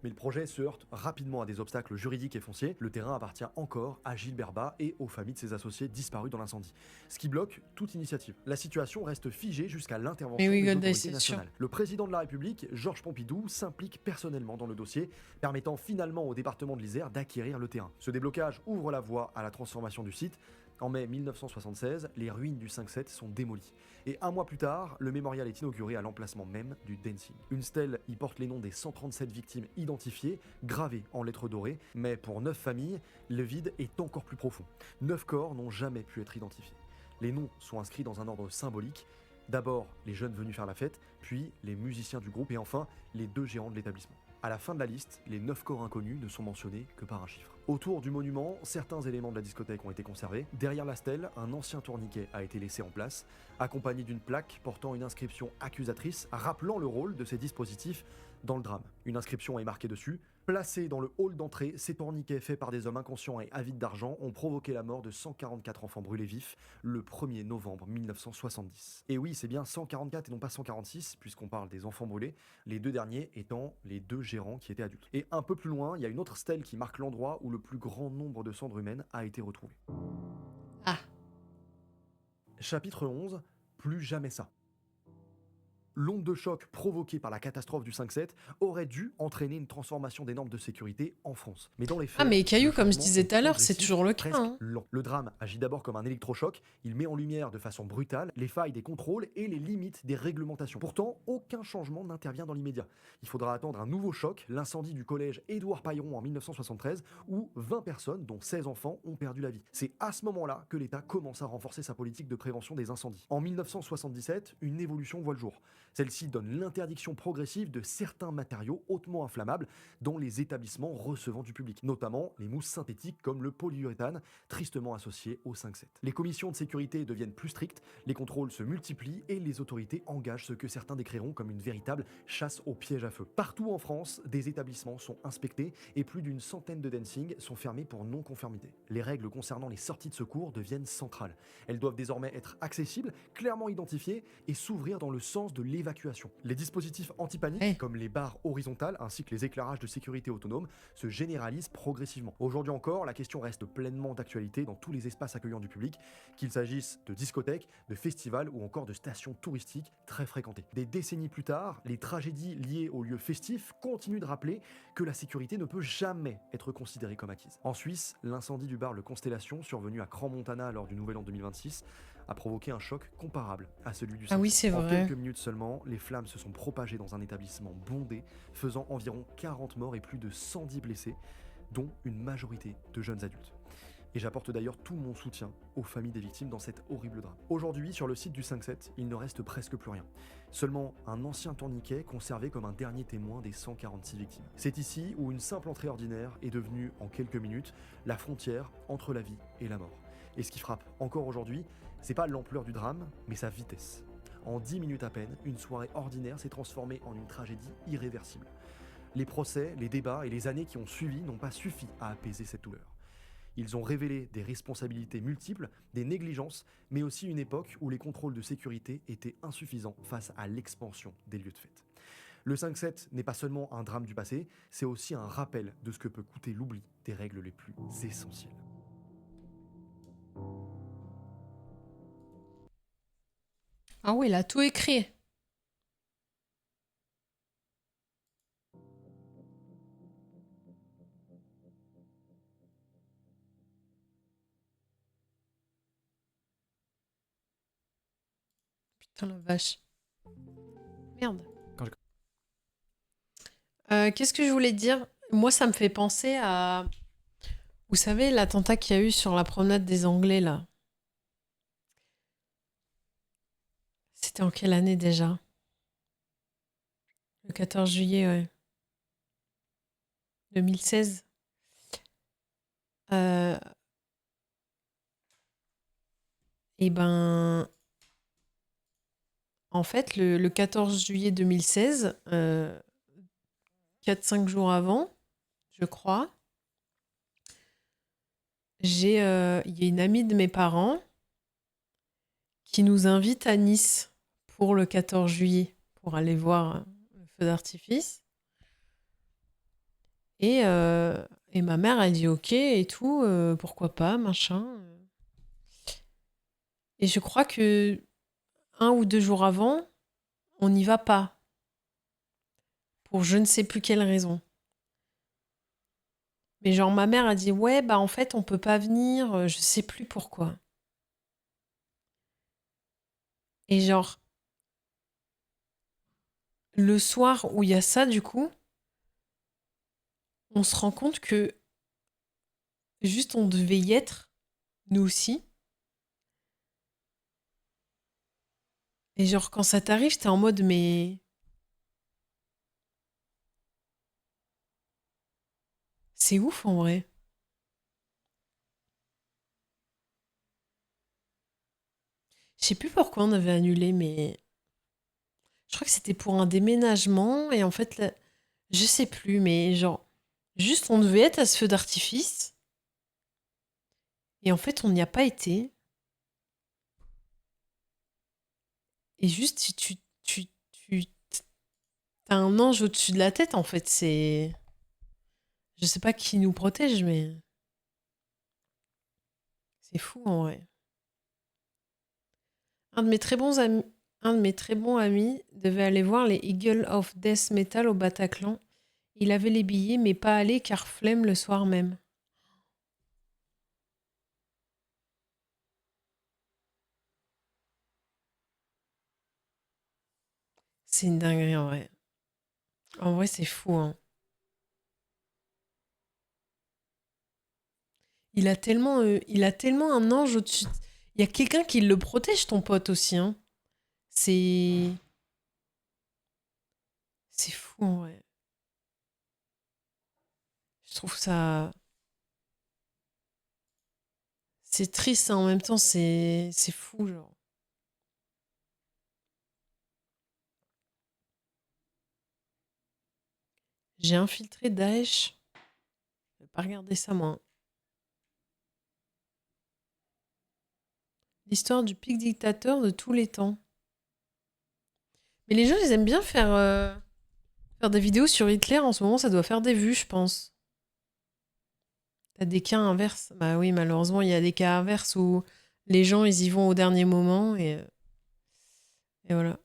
Mais le projet se heurte rapidement à des obstacles juridiques et fonciers. Le terrain appartient encore à Gilbert Bas et aux familles de ses associés disparus dans l'incendie, ce qui bloque toute initiative. La situation reste figée jusqu'à l'intervention des autorités c'est sûr. nationales. Le président de la République, Georges Pompidou, s'implique personnellement dans le dossier, permettant finalement au département de l'Isère d'acquérir le terrain. Ce déblocage ouvre la voie à la transformation du site. En mai 1976, les ruines du 5-7 sont démolies. Et un mois plus tard, le mémorial est inauguré à l'emplacement même du dancing. Une stèle y porte les noms des 137 victimes identifiées, gravées en lettres dorées, mais pour 9 familles, le vide est encore plus profond. 9 corps n'ont jamais pu être identifiés. Les noms sont inscrits dans un ordre symbolique. D'abord, les jeunes venus faire la fête, puis les musiciens du groupe et enfin, les 2 gérants de l'établissement. À la fin de la liste, les 9 corps inconnus ne sont mentionnés que par un chiffre. Autour du monument, certains éléments de la discothèque ont été conservés. Derrière la stèle, un ancien tourniquet a été laissé en place, accompagné d'une plaque portant une inscription accusatrice rappelant le rôle de ces dispositifs dans le drame. Une inscription est marquée dessus. Placés dans le hall d'entrée, ces tourniquets faits par des hommes inconscients et avides d'argent ont provoqué la mort de 144 enfants brûlés vifs le 1er novembre 1970. Et oui, c'est bien 144 et non pas 146, puisqu'on parle des enfants brûlés, les 2 derniers étant les 2 gérants qui étaient adultes. Et un peu plus loin, il y a une autre stèle qui marque l'endroit où le plus grand nombre de cendres humaines a été retrouvé. Ah. Chapitre 11. Plus jamais ça. L'onde de choc provoquée par la catastrophe du 5-7 aurait dû entraîner une transformation des normes de sécurité en France. Mais dans les faits, Ah, mais Caillou, le comme je changement disais est tout à l'heure, c'est progressif, toujours le cas. presque Hein. lent. Le drame agit d'abord comme un électrochoc, il met en lumière de façon brutale les failles des contrôles et les limites des réglementations. Pourtant, aucun changement n'intervient dans l'immédiat. Il faudra attendre un nouveau choc, l'incendie du collège Édouard Pailleron en 1973, où 20 personnes, dont 16 enfants, ont perdu la vie. C'est à ce moment-là que l'État commence à renforcer sa politique de prévention des incendies. En 1977, une évolution voit le jour. Celle-ci donne l'interdiction progressive de certains matériaux hautement inflammables dans les établissements recevant du public, notamment les mousses synthétiques comme le polyuréthane, tristement associé au 5-7. Les commissions de sécurité deviennent plus strictes, les contrôles se multiplient et les autorités engagent ce que certains décriront comme une véritable chasse aux pièges à feu. Partout en France, des établissements sont inspectés et plus d'une centaine de dancing sont fermés pour non-conformité. Les règles concernant les sorties de secours deviennent centrales. Elles doivent désormais être accessibles, clairement identifiées et s'ouvrir dans le sens de l'évacuation. Les dispositifs anti-panique, comme les barres horizontales ainsi que les éclairages de sécurité autonomes, se généralisent progressivement. Aujourd'hui encore, la question reste pleinement d'actualité dans tous les espaces accueillants du public, qu'il s'agisse de discothèques, de festivals ou encore de stations touristiques très fréquentées. Des décennies plus tard, les tragédies liées aux lieux festifs continuent de rappeler que la sécurité ne peut jamais être considérée comme acquise. En Suisse, l'incendie du bar Le Constellation, survenu à Crans-Montana lors du Nouvel An 2026, a provoqué un choc comparable à celui du 5-7. Ah oui, c'est En vrai. quelques minutes seulement, les flammes se sont propagées dans un établissement bondé, faisant environ 40 morts et plus de 110 blessés, dont une majorité de jeunes adultes. Et j'apporte d'ailleurs tout mon soutien aux familles des victimes dans cet horrible drame. Aujourd'hui, sur le site du 5-7, il ne reste presque plus rien. Seulement un ancien tourniquet conservé comme un dernier témoin des 146 victimes. C'est ici où une simple entrée ordinaire est devenue, en quelques minutes, la frontière entre la vie et la mort. Et ce qui frappe encore aujourd'hui, c'est pas l'ampleur du drame, mais sa vitesse. En 10 minutes à peine, une soirée ordinaire s'est transformée en une tragédie irréversible. Les procès, les débats et les années qui ont suivi n'ont pas suffi à apaiser cette douleur. Ils ont révélé des responsabilités multiples, des négligences, mais aussi une époque où les contrôles de sécurité étaient insuffisants face à l'expansion des lieux de fête. Le 5-7 n'est pas seulement un drame du passé, c'est aussi un rappel de ce que peut coûter l'oubli des règles les plus essentielles. Ah oui, il a tout écrit. Putain la vache. Merde. Qu'est-ce que je voulais dire? Moi, ça me fait penser à... Vous savez, l'attentat qu'il y a eu sur la promenade des Anglais, là. C'était en quelle année déjà? Le 14 juillet, ouais. 2016. Et ben, En fait, le 14 juillet 2016, 4-5 jours avant, je crois, il y a une amie de mes parents qui nous invite à Nice pour le 14 juillet, pour aller voir le feu d'artifice. Et ma mère a dit ok et tout, pourquoi pas, machin. Et je crois que 1 ou 2 jours avant, on n'y va pas, pour je ne sais plus quelle raison. Mais genre, ma mère a dit ouais, bah en fait, on peut pas venir, je sais plus pourquoi. Et genre, le soir où il y a ça, du coup, on se rend compte que juste on devait y être, nous aussi. Et genre, quand ça t'arrive, t'es en mode, mais c'est ouf en vrai. Je sais plus pourquoi on avait annulé, mais je crois que c'était pour un déménagement. Et en fait, là, je sais plus, mais genre, juste on devait être à ce feu d'artifice. Et en fait, on n'y a pas été. Et juste, t'as un ange au-dessus de la tête, en fait. C'est. Je sais pas qui nous protège, mais c'est fou en vrai. Un de mes très bons amis, un de mes très bons amis devait aller voir les Eagles of Death Metal au Bataclan. Il avait les billets, mais pas allé car flemme le soir même. C'est une dinguerie en vrai. En vrai, c'est fou, hein. Il a tellement un ange au-dessus. Il y a quelqu'un qui le protège, ton pote aussi, hein. C'est, c'est fou en vrai. Je trouve ça, c'est triste, hein, en même temps, c'est fou, genre. J'ai infiltré Daesh. Je vais pas regarder ça, moi, hein. L'histoire du pire dictateur de tous les temps. Mais les gens, ils aiment bien faire des vidéos sur Hitler. En ce moment, ça doit faire des vues, je pense. T'as des cas inverses. Bah oui, malheureusement, il y a des cas inverses où les gens, ils y vont au dernier moment et voilà.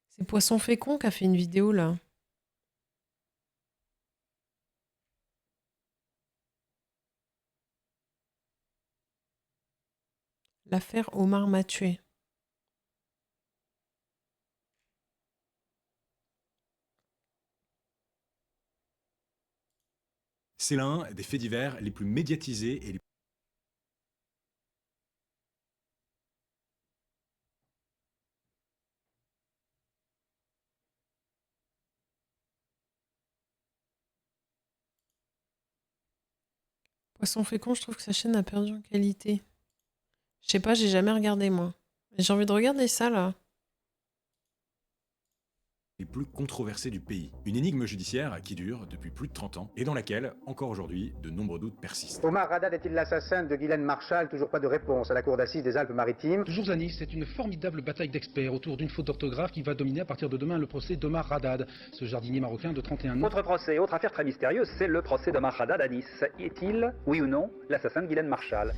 C'est Poisson Fécond qui a fait une vidéo, là. L'affaire Omar m'a tué. C'est l'un des faits divers les plus médiatisés et les Poisson Fécond, je trouve que sa chaîne a perdu en qualité. Je sais pas, j'ai jamais regardé, moi. Mais j'ai envie de regarder ça, là. plus controversés du pays. Une énigme judiciaire qui dure depuis plus de 30 ans et dans laquelle, encore aujourd'hui, de nombreux doutes persistent. Omar Haddad est-il l'assassin de Guylaine Marshall? Toujours pas de réponse à la cour d'assises des Alpes-Maritimes. Toujours à Nice, c'est une formidable bataille d'experts autour d'une faute d'orthographe qui va dominer à partir de demain le procès d'Omar Haddad, ce jardinier marocain de 31 ans. Autre procès, autre affaire très mystérieuse, c'est le procès d'Omar Haddad à Nice. Est-il, oui ou non, l'assassin de Guylaine Marshall?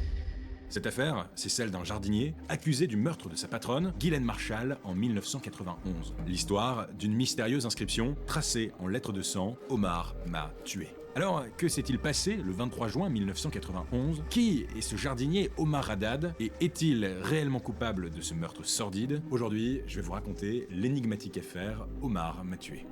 Cette affaire, c'est celle d'un jardinier accusé du meurtre de sa patronne, Guylaine Marshall, en 1991. L'histoire d'une mystérieuse inscription tracée en lettres de sang « Omar m'a tué ». Alors, que s'est-il passé le 23 juin 1991? Qui est ce jardinier Omar Haddad et est-il réellement coupable de ce meurtre sordide? Aujourd'hui, je vais vous raconter l'énigmatique affaire Omar m'a tué.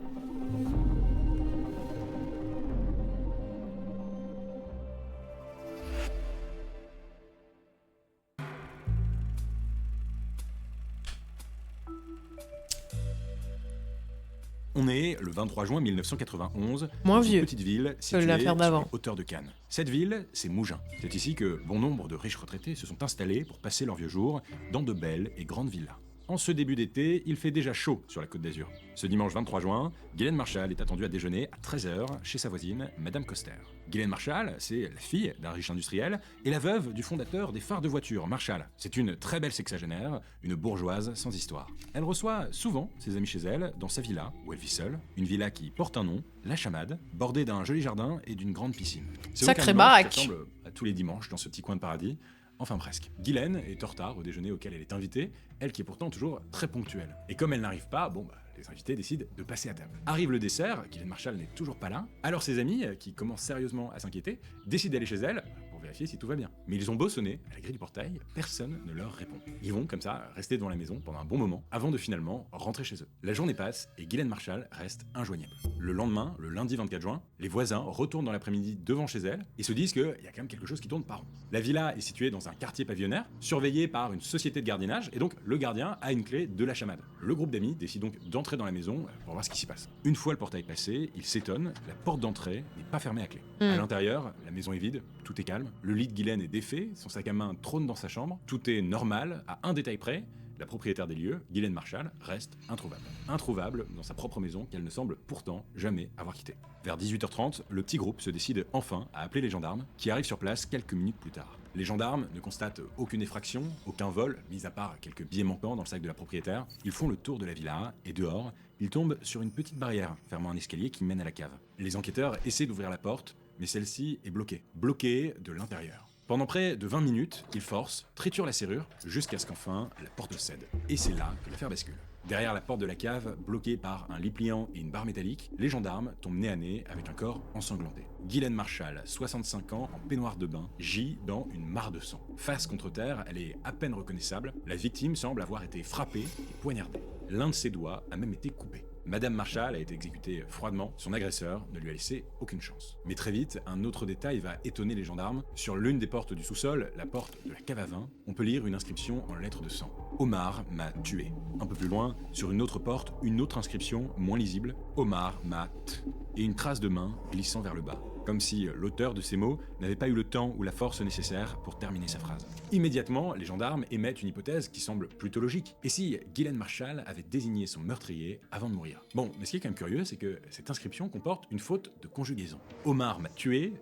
On est le 23 juin 1991, Moins dans une vieux petite ville que située l'affaire sur d'avant. les hauteurs de Cannes. Cette ville, c'est Mougins. C'est ici que bon nombre de riches retraités se sont installés pour passer leurs vieux jours dans de belles et grandes villas. En ce début d'été, il fait déjà chaud sur la Côte d'Azur. Ce dimanche 23 juin, Ghislaine Marchal est attendue à déjeuner à 13h chez sa voisine, Madame Coster. Ghislaine Marchal, c'est la fille d'un riche industriel et la veuve du fondateur des phares de voitures, Marchal. C'est une très belle sexagénaire, une bourgeoise sans histoire. Elle reçoit souvent ses amis chez elle, dans sa villa, où elle vit seule, une villa qui porte un nom, La Chamade, bordée d'un joli jardin et d'une grande piscine. C'est Sacré donc un dimanche baraque. qui ressemble à tous les dimanches dans ce petit coin de paradis. Enfin presque. Ghislaine est en retard au déjeuner auquel elle est invitée, elle qui est pourtant toujours très ponctuelle. Et comme elle n'arrive pas, les invités décident de passer à table. Arrive le dessert, Ghislaine Marchal n'est toujours pas là, alors ses amis, qui commencent sérieusement à s'inquiéter, décident d'aller chez elle pour vérifier si tout va bien. Mais ils ont beau sonner à la grille du portail, personne ne leur répond. Ils vont comme ça rester devant la maison pendant un bon moment avant de finalement rentrer chez eux. La journée passe et Ghislaine Marchal reste injoignable. Le lendemain, le lundi 24 juin, les voisins retournent dans l'après-midi devant chez elle et se disent qu'il y a quand même quelque chose qui tourne pas rond. La villa est située dans un quartier pavillonnaire, surveillé par une société de gardiennage, et donc le gardien a une clé de la chamade. Le groupe d'amis décide donc d'entrer dans la maison pour voir ce qui s'y passe. Une fois le portail passé, ils s'étonnent, la porte d'entrée n'est pas fermée à clé. À l'intérieur, la maison est vide, tout est calme, le lit de Ghislaine est défait, son sac à main trône dans sa chambre, tout est normal, à un détail près. La propriétaire des lieux, Ghislaine Marchal, reste introuvable. Introuvable dans sa propre maison qu'elle ne semble pourtant jamais avoir quittée. Vers 18h30, le petit groupe se décide enfin à appeler les gendarmes, qui arrivent sur place quelques minutes plus tard. Les gendarmes ne constatent aucune effraction, aucun vol, mis à part quelques billets manquants dans le sac de la propriétaire. Ils font le tour de la villa, et dehors, ils tombent sur une petite barrière fermant un escalier qui mène à la cave. Les enquêteurs essaient d'ouvrir la porte, mais celle-ci est bloquée. Bloquée de l'intérieur. Pendant près de 20 minutes, ils forcent, triturent la serrure, jusqu'à ce qu'enfin la porte cède. Et c'est là que l'affaire bascule. Derrière la porte de la cave, bloquée par un lit pliant et une barre métallique, les gendarmes tombent nez à nez avec un corps ensanglanté. Ghislaine Marchal, 65 ans, en peignoir de bain, gît dans une mare de sang. Face contre terre, elle est à peine reconnaissable. La victime semble avoir été frappée et poignardée. L'un de ses doigts a même été coupé. Madame Marchal a été exécutée froidement, son agresseur ne lui a laissé aucune chance. Mais très vite, un autre détail va étonner les gendarmes. Sur l'une des portes du sous-sol, la porte de la cave à vin, on peut lire une inscription en lettres de sang. Omar m'a tué. Un peu plus loin, sur une autre porte, une autre inscription moins lisible. Omar m'a t. Et une trace de main glissant vers le bas. Comme si l'auteur de ces mots n'avait pas eu le temps ou la force nécessaire pour terminer sa phrase. Immédiatement, les gendarmes émettent une hypothèse qui semble plutôt logique. Et si Ghislaine Marchal avait désigné son meurtrier avant de mourir? Bon, mais ce qui est quand même curieux, c'est que cette inscription comporte une faute de conjugaison. Omar m'a tué,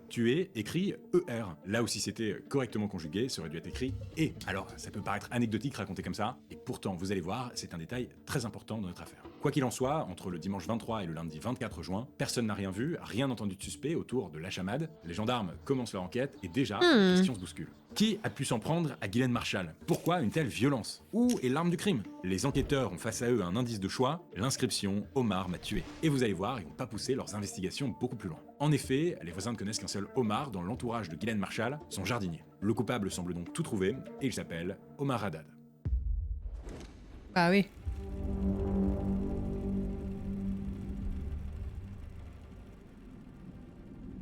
écrit ER. Là où si c'était correctement conjugué, ça aurait dû être écrit E. Alors, ça peut paraître anecdotique raconté comme ça, et pourtant, vous allez voir, c'est un détail très important dans notre affaire. Quoi qu'il en soit, entre le dimanche 23 et le lundi 24 juin, personne n'a rien vu, rien entendu de suspect autour de la chamade. Les gendarmes commencent leur enquête et déjà, la question se bouscule. Qui a pu s'en prendre à Ghislaine Marchal? Pourquoi une telle violence? Où est l'arme du crime? Les enquêteurs ont face à eux un indice de choix, l'inscription « Omar m'a tué ». Et vous allez voir, ils vont pas pousser leurs investigations beaucoup plus loin. En effet, les voisins ne connaissent qu'un seul Omar dans l'entourage de Ghislaine Marchal, son jardinier. Le coupable semble donc tout trouver, et il s'appelle Omar Haddad. Bah oui.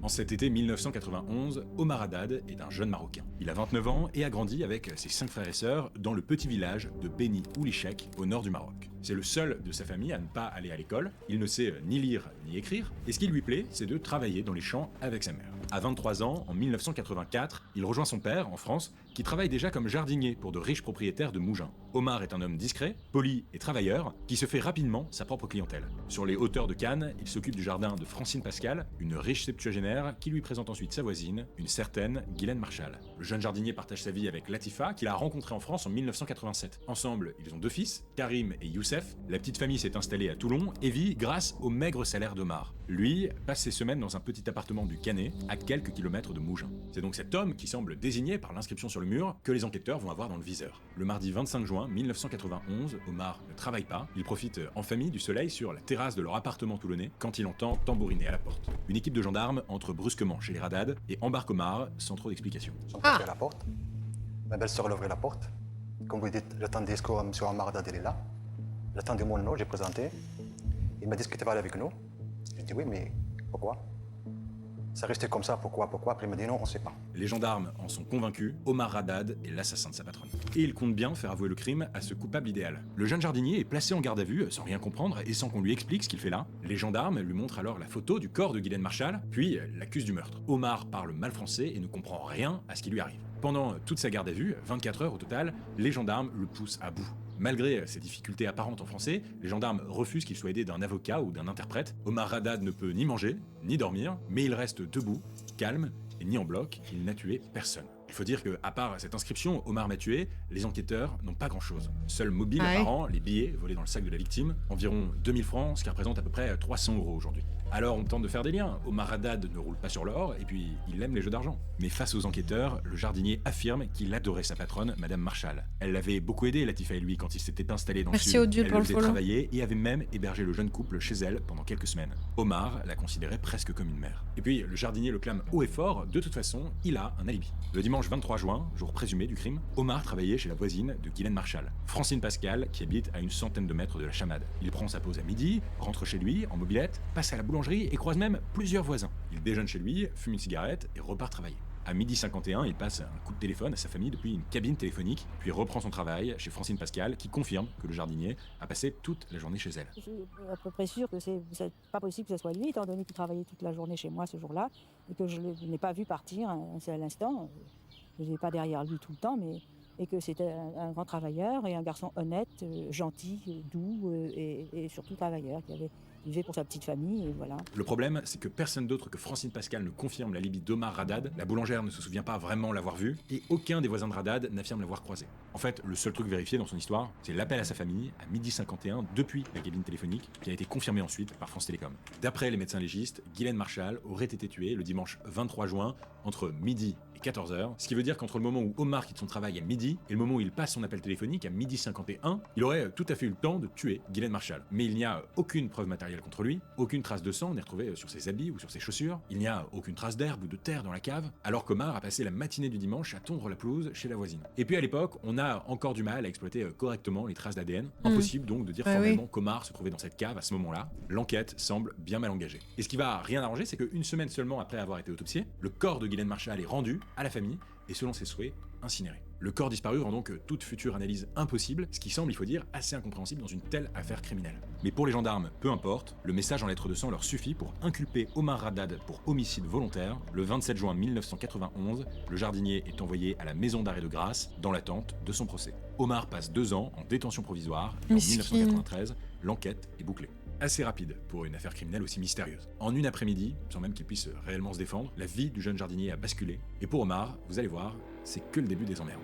En cet été 1991, Omar Haddad est un jeune Marocain. Il a 29 ans et a grandi avec ses 5 frères et sœurs dans le petit village de Beni Oulichek, au nord du Maroc. C'est le seul de sa famille à ne pas aller à l'école, il ne sait ni lire ni écrire, et ce qui lui plaît, c'est de travailler dans les champs avec sa mère. À 23 ans, en 1984, il rejoint son père, en France, qui travaille déjà comme jardinier pour de riches propriétaires de Mougins. Omar est un homme discret, poli et travailleur, qui se fait rapidement sa propre clientèle. Sur les hauteurs de Cannes, il s'occupe du jardin de Francine Pascal, une riche septuagénaire qui lui présente ensuite sa voisine, une certaine Ghislaine Marchal. Le jeune jardinier partage sa vie avec Latifa, qu'il a rencontrée en France en 1987. Ensemble, ils ont 2 fils, Karim et Youssef. La petite famille s'est installée à Toulon et vit grâce au maigre salaire d'Omar. Lui passe ses semaines dans un petit appartement du Canet, à quelques kilomètres de Mougins. C'est donc cet homme qui semble désigné par l'inscription sur le mur que les enquêteurs vont avoir dans le viseur. Le mardi 25 juin 1991, Omar ne travaille pas, il profite en famille du soleil sur la terrasse de leur appartement toulonnais quand il entend tambouriner à la porte. Une équipe de gendarmes entre brusquement chez les Haddad et embarque Omar sans trop d'explications. Ils sont passés à la porte. Ma belle-sœur a ouvert la porte. Comme vous dites, j'attendais ce que M. Omar Haddad est là. J'attendais mon nom, j'ai présenté. Il m'a dit ce que tu vas aller avec nous. J'ai dit oui, mais pourquoi? Ça restait comme ça, pourquoi? Après, il m'a dit non, on sait pas. Les gendarmes en sont convaincus, Omar Haddad est l'assassin de sa patronne. Et il compte bien faire avouer le crime à ce coupable idéal. Le jeune jardinier est placé en garde à vue, sans rien comprendre et sans qu'on lui explique ce qu'il fait là. Les gendarmes lui montrent alors la photo du corps de Guylaine Marchal, puis l'accusent du meurtre. Omar parle mal français et ne comprend rien à ce qui lui arrive. Pendant toute sa garde à vue, 24 heures au total, les gendarmes le poussent à bout. Malgré ses difficultés apparentes en français, les gendarmes refusent qu'il soit aidé d'un avocat ou d'un interprète. Omar Haddad ne peut ni manger, ni dormir, mais il reste debout, calme et ni en bloc, il n'a tué personne. Il faut dire que, à part cette inscription, Omar m'a tué, les enquêteurs n'ont pas grand-chose. Seul mobile apparent, les billets volés dans le sac de la victime, environ 2000 francs, ce qui représente à peu près 300 € aujourd'hui. Alors on tente de faire des liens. Omar Haddad ne roule pas sur l'or, et puis il aime les jeux d'argent. Mais face aux enquêteurs, le jardinier affirme qu'il adorait sa patronne, Madame Marchal. Elle l'avait beaucoup aidé, Latifa et lui, quand ils s'étaient installés dans le sud. Odile Elle pour le le faisait follow. travailler et avait même hébergé le jeune couple chez elle pendant quelques semaines. Omar la considérait presque comme une mère. Et puis le jardinier le clame haut et fort, de toute façon, il a un alibi. Le dimanche 23 juin, jour présumé du crime, Omar travaillait chez la voisine de Guylaine Marchal, Francine Pascal, qui habite à une centaine de mètres de la chamade. Il prend sa pause à midi, rentre chez lui en mobilette, passe à la boulangerie et croise même plusieurs voisins. Il déjeune chez lui, fume une cigarette et repart travailler. À 12h51, il passe un coup de téléphone à sa famille depuis une cabine téléphonique, puis reprend son travail chez Francine Pascal, qui confirme que le jardinier a passé toute la journée chez elle. Je suis à peu près sûre que c'est pas possible que ce soit lui, étant donné qu'il travaillait toute la journée chez moi ce jour-là, et que je n'ai pas vu partir un seul instant. Je n'étais pas derrière lui tout le temps, mais et que c'était un grand travailleur et un garçon honnête, gentil, doux et surtout travailleur, qui vivait pour sa petite famille, et voilà. Le problème, c'est que personne d'autre que Francine Pascal ne confirme l'alibi d'Omar Haddad, la boulangère ne se souvient pas vraiment l'avoir vu, et aucun des voisins de Haddad n'affirme l'avoir croisé. En fait, le seul truc vérifié dans son histoire, c'est l'appel à sa famille, à 12h51, depuis la cabine téléphonique, qui a été confirmé ensuite par France Télécom. D'après les médecins légistes, Guylaine Marchal aurait été tuée le dimanche 23 juin, entre midi et 14h, ce qui veut dire qu'entre le moment où Omar quitte son travail à midi et le moment où il passe son appel téléphonique à 12h51, il aurait tout à fait eu le temps de tuer Guylaine Marchal. Mais il n'y a aucune preuve matérielle contre lui, aucune trace de sang n'est retrouvée sur ses habits ou sur ses chaussures, il n'y a aucune trace d'herbe ou de terre dans la cave, alors qu'Omar a passé la matinée du dimanche à tondre la pelouse chez la voisine. Et puis à l'époque, on a encore du mal à exploiter correctement les traces d'ADN, impossible donc de dire formellement qu'Omar se trouvait dans cette cave à ce moment-là. L'enquête semble bien mal engagée. Et ce qui va rien arranger, c'est qu'une semaine seulement après avoir été autopsié, le corps de Guylaine Marchal est rendu à la famille et selon ses souhaits, incinéré. Le corps disparu rend donc toute future analyse impossible, ce qui semble, il faut dire, assez incompréhensible dans une telle affaire criminelle. Mais pour les gendarmes, peu importe, le message en lettres de sang leur suffit pour inculper Omar Haddad pour homicide volontaire. Le 27 juin 1991, le jardinier est envoyé à la maison d'arrêt de Grasse dans l'attente de son procès. Omar passe 2 ans en détention provisoire et en 1993, l'enquête est bouclée. Assez rapide pour une affaire criminelle aussi mystérieuse. En une après-midi, sans même qu'il puisse réellement se défendre, la vie du jeune jardinier a basculé. Et pour Omar, vous allez voir, c'est que le début des emmerdes.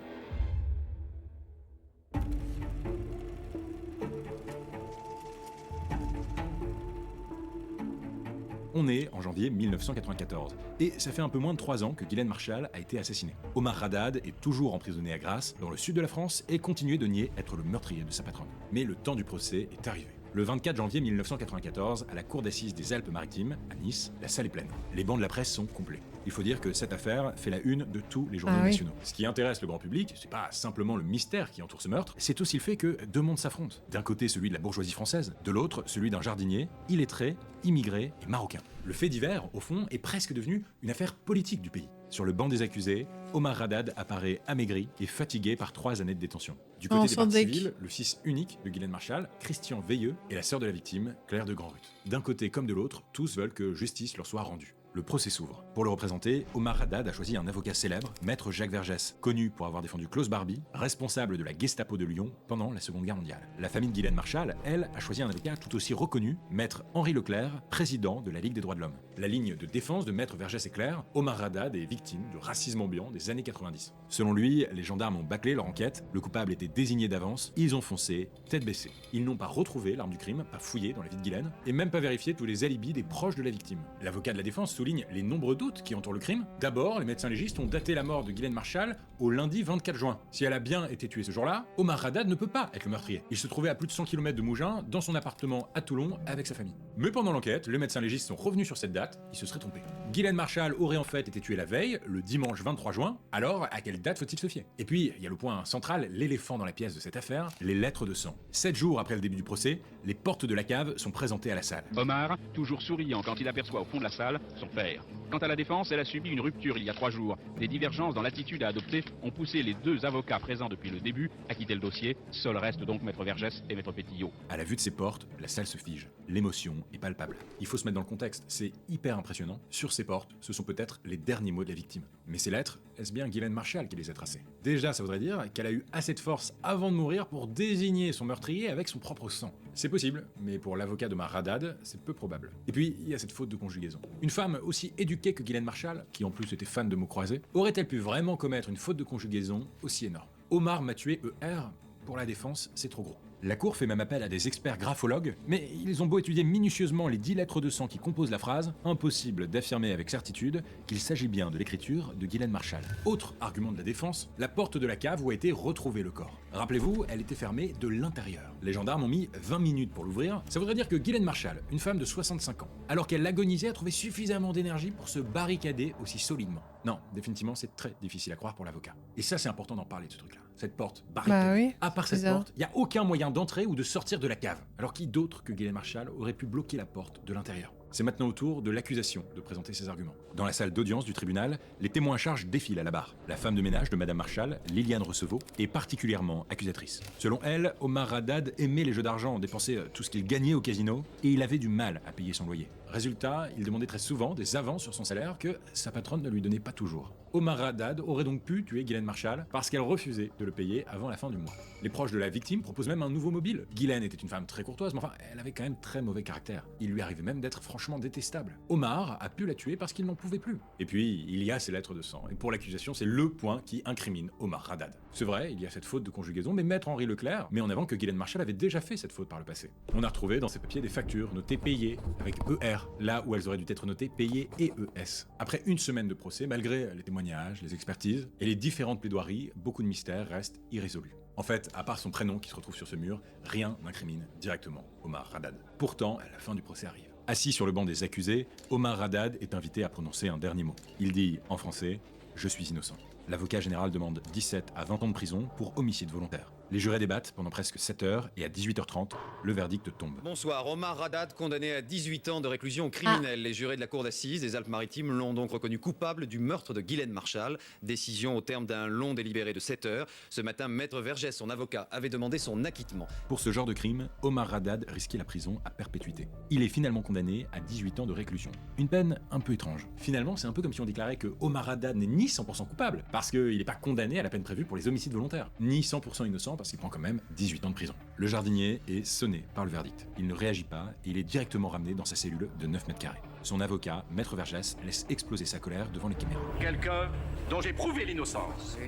On est en janvier 1994, et ça fait un peu moins de 3 ans que Guylaine Marchal a été assassinée. Omar Haddad est toujours emprisonné à Grasse, dans le sud de la France, et continue de nier être le meurtrier de sa patronne. Mais le temps du procès est arrivé. Le 24 janvier 1994, à la cour d'assises des Alpes-Maritimes, à Nice, la salle est pleine. Les bancs de la presse sont complets. Il faut dire que cette affaire fait la une de tous les journaux nationaux. Ce qui intéresse le grand public, c'est pas simplement le mystère qui entoure ce meurtre, c'est aussi le fait que 2 mondes s'affrontent. D'un côté celui de la bourgeoisie française, de l'autre celui d'un jardinier, illettré, immigré et marocain. Le fait divers, au fond, est presque devenu une affaire politique du pays. Sur le banc des accusés, Omar Haddad apparaît amaigri et fatigué par 3 années de détention. Du côté des parties civiles, le fils unique de Guylaine Marchal, Christian Veilleux, et la sœur de la victime, Claire de Grandruth. D'un côté comme de l'autre, tous veulent que justice leur soit rendue. Le procès s'ouvre. Pour le représenter, Omar Haddad a choisi un avocat célèbre, maître Jacques Vergès, connu pour avoir défendu Klaus Barbie, responsable de la Gestapo de Lyon pendant la Seconde Guerre mondiale. La famille de Guylaine Marchal, elle, a choisi un avocat tout aussi reconnu, maître Henri Leclerc, président de la Ligue des droits de l'homme. La ligne de défense de maître Vergès est claire, Omar Haddad est victime de racisme ambiant des années 90. Selon lui, les gendarmes ont bâclé leur enquête, le coupable était désigné d'avance, ils ont foncé, tête baissée. Ils n'ont pas retrouvé l'arme du crime, pas fouillé dans la vie de Guylaine, et même pas vérifié tous les alibis des proches de la victime. L'avocat de la défense souligne les nombreux doutes qui entourent le crime. D'abord, les médecins légistes ont daté la mort de Guylaine Marchal au lundi 24 juin. Si elle a bien été tuée ce jour-là, Omar Haddad ne peut pas être le meurtrier. Il se trouvait à plus de 100 km de Mougins, dans son appartement à Toulon, avec sa famille. Mais pendant l'enquête, les médecins légistes sont revenus sur cette date, ils se seraient trompés. Guylaine Marchal aurait en fait été tuée la veille, le dimanche 23 juin, alors à quelle date faut-il se fier? Et puis, il y a le point central, l'éléphant dans la pièce de cette affaire, les lettres de sang. 7 jours après le début du procès, les portes de la cave sont présentées à la salle. Omar, toujours souriant quand il aperçoit au fond de la salle son père. Quant à la défense, elle a subi une rupture il y a 3 jours. Des divergences dans l'attitude à adopter ont poussé les 2 avocats présents depuis le début à quitter le dossier. Seuls restent donc Maître Vergès et Maître Pétillot. À la vue de ces portes, la salle se fige. L'émotion est palpable. Il faut se mettre dans le contexte, c'est hyper impressionnant. Sur ces portes, ce sont peut-être les derniers mots de la victime. Mais ces lettres, est-ce bien Ghislaine Marchal qui les a tracées? Déjà, ça voudrait dire qu'elle a eu assez de force avant de mourir pour désigner son meurtrier avec son propre sang. C'est possible, mais pour l'avocat d'Omar Haddad, c'est peu probable. Et puis, il y a cette faute de conjugaison. Une femme aussi éduquée que Ghislaine Marchal, qui en plus était fan de mots croisés, aurait-elle pu vraiment commettre une faute de conjugaison aussi énorme? Omar m'a tué ER, pour la défense, c'est trop gros. La cour fait même appel à des experts graphologues, mais ils ont beau étudier minutieusement les 10 lettres de sang qui composent la phrase, impossible d'affirmer avec certitude qu'il s'agit bien de l'écriture de Ghislaine Marchal. Autre argument de la défense, la porte de la cave où a été retrouvé le corps. Rappelez-vous, elle était fermée de l'intérieur. Les gendarmes ont mis 20 minutes pour l'ouvrir, ça voudrait dire que Ghislaine Marchal, une femme de 65 ans, alors qu'elle agonisait, a trouvé suffisamment d'énergie pour se barricader aussi solidement. Non, définitivement, c'est très difficile à croire pour l'avocat. Et ça, c'est important d'en parler de ce truc-là. Cette porte barricadée. Bah oui, à part cette bizarre. porte, il n'y a aucun moyen d'entrer ou de sortir de la cave. Alors qui d'autre que Ghislaine Marchal aurait pu bloquer la porte de l'intérieur? C'est maintenant au tour de l'accusation de présenter ses arguments. Dans la salle d'audience du tribunal, les témoins à charge défilent à la barre. La femme de ménage de Madame Marchal, Liliane Recevaux, est particulièrement accusatrice. Selon elle, Omar Haddad aimait les jeux d'argent, dépensait tout ce qu'il gagnait au casino, et il avait du mal à payer son loyer. Résultat, il demandait très souvent des avances sur son salaire que sa patronne ne lui donnait pas toujours. Omar Haddad aurait donc pu tuer Ghislaine Marchal parce qu'elle refusait de le payer avant la fin du mois. Les proches de la victime proposent même un nouveau mobile. Ghislaine était une femme très courtoise, mais enfin, elle avait quand même très mauvais caractère. Il lui arrivait même d'être franchement détestable. Omar a pu la tuer parce qu'il n'en pouvait plus. Et puis, il y a ces lettres de sang. Et pour l'accusation, c'est le point qui incrimine Omar Haddad. C'est vrai, il y a cette faute de conjugaison, mais Maître Henri Leclerc met en avant que Ghislaine Marchal avait déjà fait cette faute par le passé. On a retrouvé dans ses papiers des factures notées payées avec ER, là où elles auraient dû être notées payées ES. Après une semaine de procès, malgré les témoignages, les expertises et les différentes plaidoiries, beaucoup de mystères restent irrésolus. En fait, à part son prénom qui se retrouve sur ce mur, rien n'incrimine directement Omar Haddad. Pourtant, la fin du procès arrive. Assis sur le banc des accusés, Omar Haddad est invité à prononcer un dernier mot. Il dit, en français, « Je suis innocent ». L'avocat général demande 17 à 20 ans de prison pour homicide volontaire. Les jurés débattent pendant presque 7 heures et à 18h30, le verdict tombe. Bonsoir, Omar Haddad condamné à 18 ans de réclusion criminelle. Les jurés de la cour d'assises des Alpes-Maritimes l'ont donc reconnu coupable du meurtre de Ghislaine Marchal. Décision au terme d'un long délibéré de 7 heures. Ce matin, Maître Vergès, son avocat, avait demandé son acquittement. Pour ce genre de crime, Omar Haddad risquait la prison à perpétuité. Il est finalement condamné à 18 ans de réclusion. Une peine un peu étrange. Finalement, c'est un peu comme si on déclarait que Omar Haddad n'est ni 100% coupable, parce qu'il n'est pas condamné à la peine prévue pour les homicides volontaires, ni 100% innocent parce qu'il prend quand même 18 ans de prison. Le jardinier est sonné par le verdict. Il ne réagit pas et il est directement ramené dans sa cellule de 9 mètres carrés. Son avocat, Maître Vergès, laisse exploser sa colère devant les caméras. Quelqu'un dont j'ai prouvé l'innocence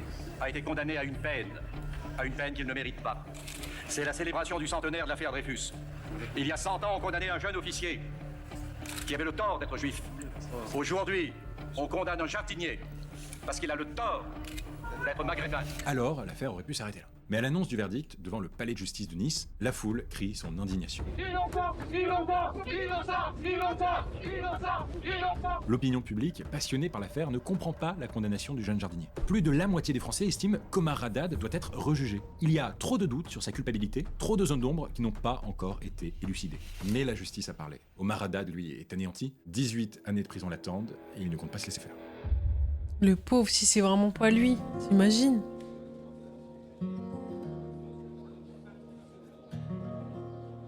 a été condamné à une peine qu'il ne mérite pas. C'est la célébration du centenaire de l'affaire Dreyfus. Il y a 100 ans, on condamnait un jeune officier qui avait le tort d'être juif. Aujourd'hui, on condamne un jardinier parce qu'il a le tort d'être maghrébin. Alors, l'affaire aurait pu s'arrêter là. Mais à l'annonce du verdict, devant le palais de justice de Nice, la foule crie son indignation. L'opinion publique, passionnée par l'affaire, ne comprend pas la condamnation du jeune jardinier. Plus de la moitié des Français estiment qu'Omar Haddad doit être rejugé. Il y a trop de doutes sur sa culpabilité, trop de zones d'ombre qui n'ont pas encore été élucidées. Mais la justice a parlé. Omar Haddad, lui, est anéanti. 18 années de prison l'attendent et il ne compte pas se laisser faire. Le pauvre, si c'est vraiment pas lui, t'imagines?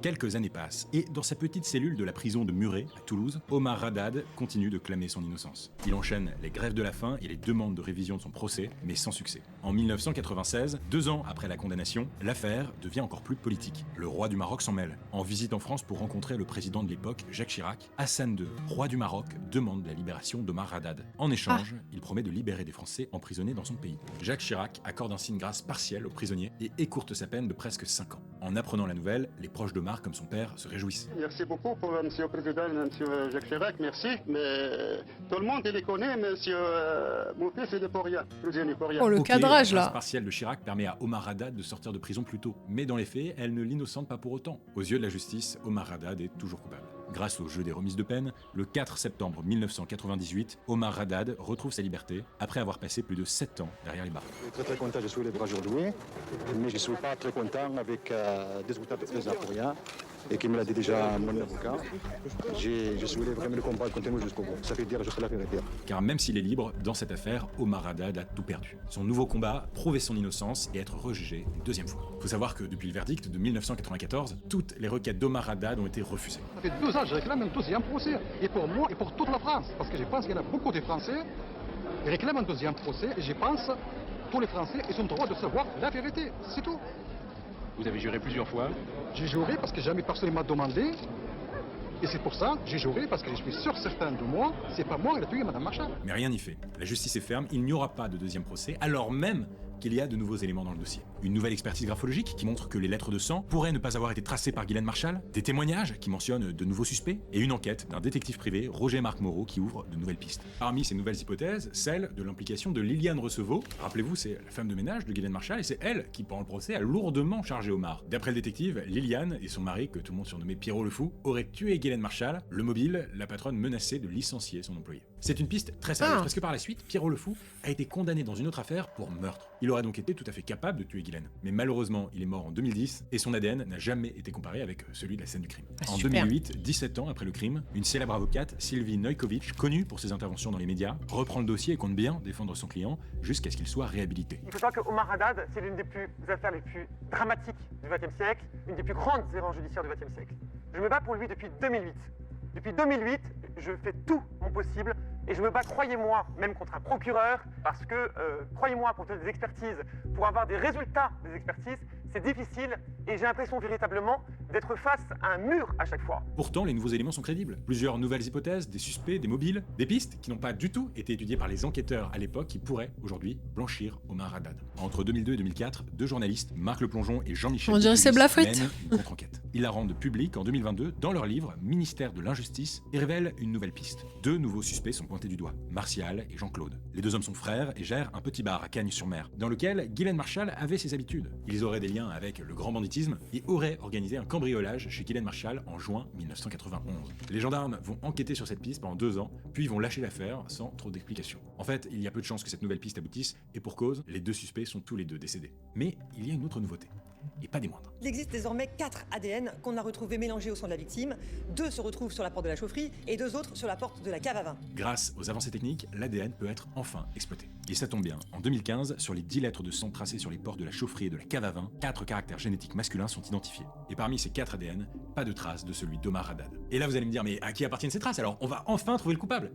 Quelques années passent, et dans sa petite cellule de la prison de Muret, à Toulouse, Omar Haddad continue de clamer son innocence. Il enchaîne les grèves de la faim et les demandes de révision de son procès, mais sans succès. En 1996, 2 ans après la condamnation, l'affaire devient encore plus politique. Le roi du Maroc s'en mêle. En visite en France pour rencontrer le président de l'époque, Jacques Chirac, Hassan II, roi du Maroc, demande la libération d'Omar Haddad. En échange, il promet de libérer des Français emprisonnés dans son pays. Jacques Chirac accorde un signe grâce partiel au prisonnier et écourte sa peine de presque 5 ans. En apprenant la nouvelle, les proches d'Omar, comme son père, se réjouissent. Merci beaucoup pour Monsieur le Président, Monsieur Jacques Chirac, merci. Mais tout le monde il les connaît, Monsieur mon fils il est pour rien. Oh, le cadrage là. La grâce partielle de Chirac permet à Omar Haddad de sortir de prison plus tôt. Mais dans les faits, elle ne l'innocente pas pour autant. Aux yeux de la justice, Omar Haddad est toujours coupable. Grâce au jeu des remises de peine, le 4 septembre 1998, Omar Haddad retrouve sa liberté après avoir passé plus de 7 ans derrière les barreaux. Je suis très content, je suis les bras aujourd'hui, mais je ne suis pas très content avec des résultats de 13 ans pour rien. et qui me l'a dit déjà mon avocat, je voulais vraiment le combattre contre nous jusqu'au bout. Ça veut dire jusqu'à la vérité. Car même s'il est libre, dans cette affaire, Omar Haddad a tout perdu. Son nouveau combat, prouver son innocence et être rejugé une deuxième fois. Faut savoir que depuis le verdict de 1994, toutes les requêtes d'Omar Haddad ont été refusées. Ça fait 2 ans que je réclame un deuxième procès, et pour moi et pour toute la France, parce que je pense qu'il y en a beaucoup de Français qui réclament un deuxième procès, et je pense que tous les Français ils ont le droit de savoir la vérité, c'est tout. Vous avez juré plusieurs fois? J'ai juré parce que jamais personne ne m'a demandé. Et c'est pour ça que j'ai juré, parce que je suis sûr certain de moi, c'est pas moi qui a tué Madame Marchal. Mais rien n'y fait. La justice est ferme, il n'y aura pas de deuxième procès, alors même qu'il y a de nouveaux éléments dans le dossier. Une nouvelle expertise graphologique qui montre que les lettres de sang pourraient ne pas avoir été tracées par Ghislaine Marchal, des témoignages qui mentionnent de nouveaux suspects, et une enquête d'un détective privé, Roger-Marc Moreau, qui ouvre de nouvelles pistes. Parmi ces nouvelles hypothèses, celle de l'implication de Liliane Recevaux. Rappelez-vous, c'est la femme de ménage de Ghislaine Marchal, et c'est elle qui, pendant le procès, a lourdement chargé Omar. D'après le détective, Liliane et son mari, que tout le monde surnommait Pierrot le Fou, auraient tué Ghislaine Marchal. Le mobile, la patronne menaçait de licencier son employé. C'est une piste très sérieuse, parce que par la suite, Pierrot le Fou a été condamné dans une autre affaire pour meurtre. Il aurait donc été tout à fait capable de tuer Ghislaine. Mais malheureusement, il est mort en 2010 et son ADN n'a jamais été comparé avec celui de la scène du crime. En 2008, 17 ans après le crime, une célèbre avocate, Sylvie Neujkovic, connue pour ses interventions dans les médias, reprend le dossier et compte bien défendre son client jusqu'à ce qu'il soit réhabilité. Il faut savoir que Omar Haddad, c'est l'une des affaires les plus dramatiques du XXe siècle, une des plus grandes erreurs judiciaires du XXe siècle. Je me bats pour lui depuis 2008. Depuis 2008, je fais tout mon possible et je me bats, croyez-moi, même contre un procureur, parce que, croyez-moi, pour faire des expertises, pour avoir des résultats des expertises, c'est difficile et j'ai l'impression véritablement d'être face à un mur à chaque fois. Pourtant, les nouveaux éléments sont crédibles. Plusieurs nouvelles hypothèses, des suspects, des mobiles, des pistes qui n'ont pas du tout été étudiées par les enquêteurs à l'époque qui pourraient aujourd'hui blanchir Omar Haddad. Entre 2002 et 2004, deux journalistes, Marc Le Plongeon et Jean-Michel, on dirait c'est Blafrit, mènent une contre-enquête. Ils la rendent publique en 2022 dans leur livre Ministère de l'Injustice et révèlent une nouvelle piste. Deux nouveaux suspects sont pointés du doigt, Martial et Jean-Claude. Les deux hommes sont frères et gèrent un petit bar à Cagnes-sur-Mer, dans lequel Ghislaine Marchal avait ses habitudes. Ils auraient des liens avec le grand banditisme et auraient organisé un cambriolage chez Ghislaine Marchal en juin 1991. Les gendarmes vont enquêter sur cette piste pendant 2 ans, puis vont lâcher l'affaire sans trop d'explications. En fait, il y a peu de chances que cette nouvelle piste aboutisse, et pour cause, les deux suspects sont tous les deux décédés. Mais il y a une autre nouveauté, et pas des moindres. Il existe désormais 4 ADN qu'on a retrouvés mélangés au sang de la victime. 2 se retrouvent sur la porte de la chaufferie et 2 autres sur la porte de la cave à vin. Grâce aux avancées techniques, l'ADN peut être enfin exploité. Et ça tombe bien, en 2015, sur les 10 lettres de sang tracées sur les portes de la chaufferie et de la cave à vin, 4 caractères génétiques masculins sont identifiés. Et parmi ces 4 ADN, pas de traces de celui d'Omar Haddad. Et là vous allez me dire, mais à qui appartiennent ces traces alors? On va enfin trouver le coupable?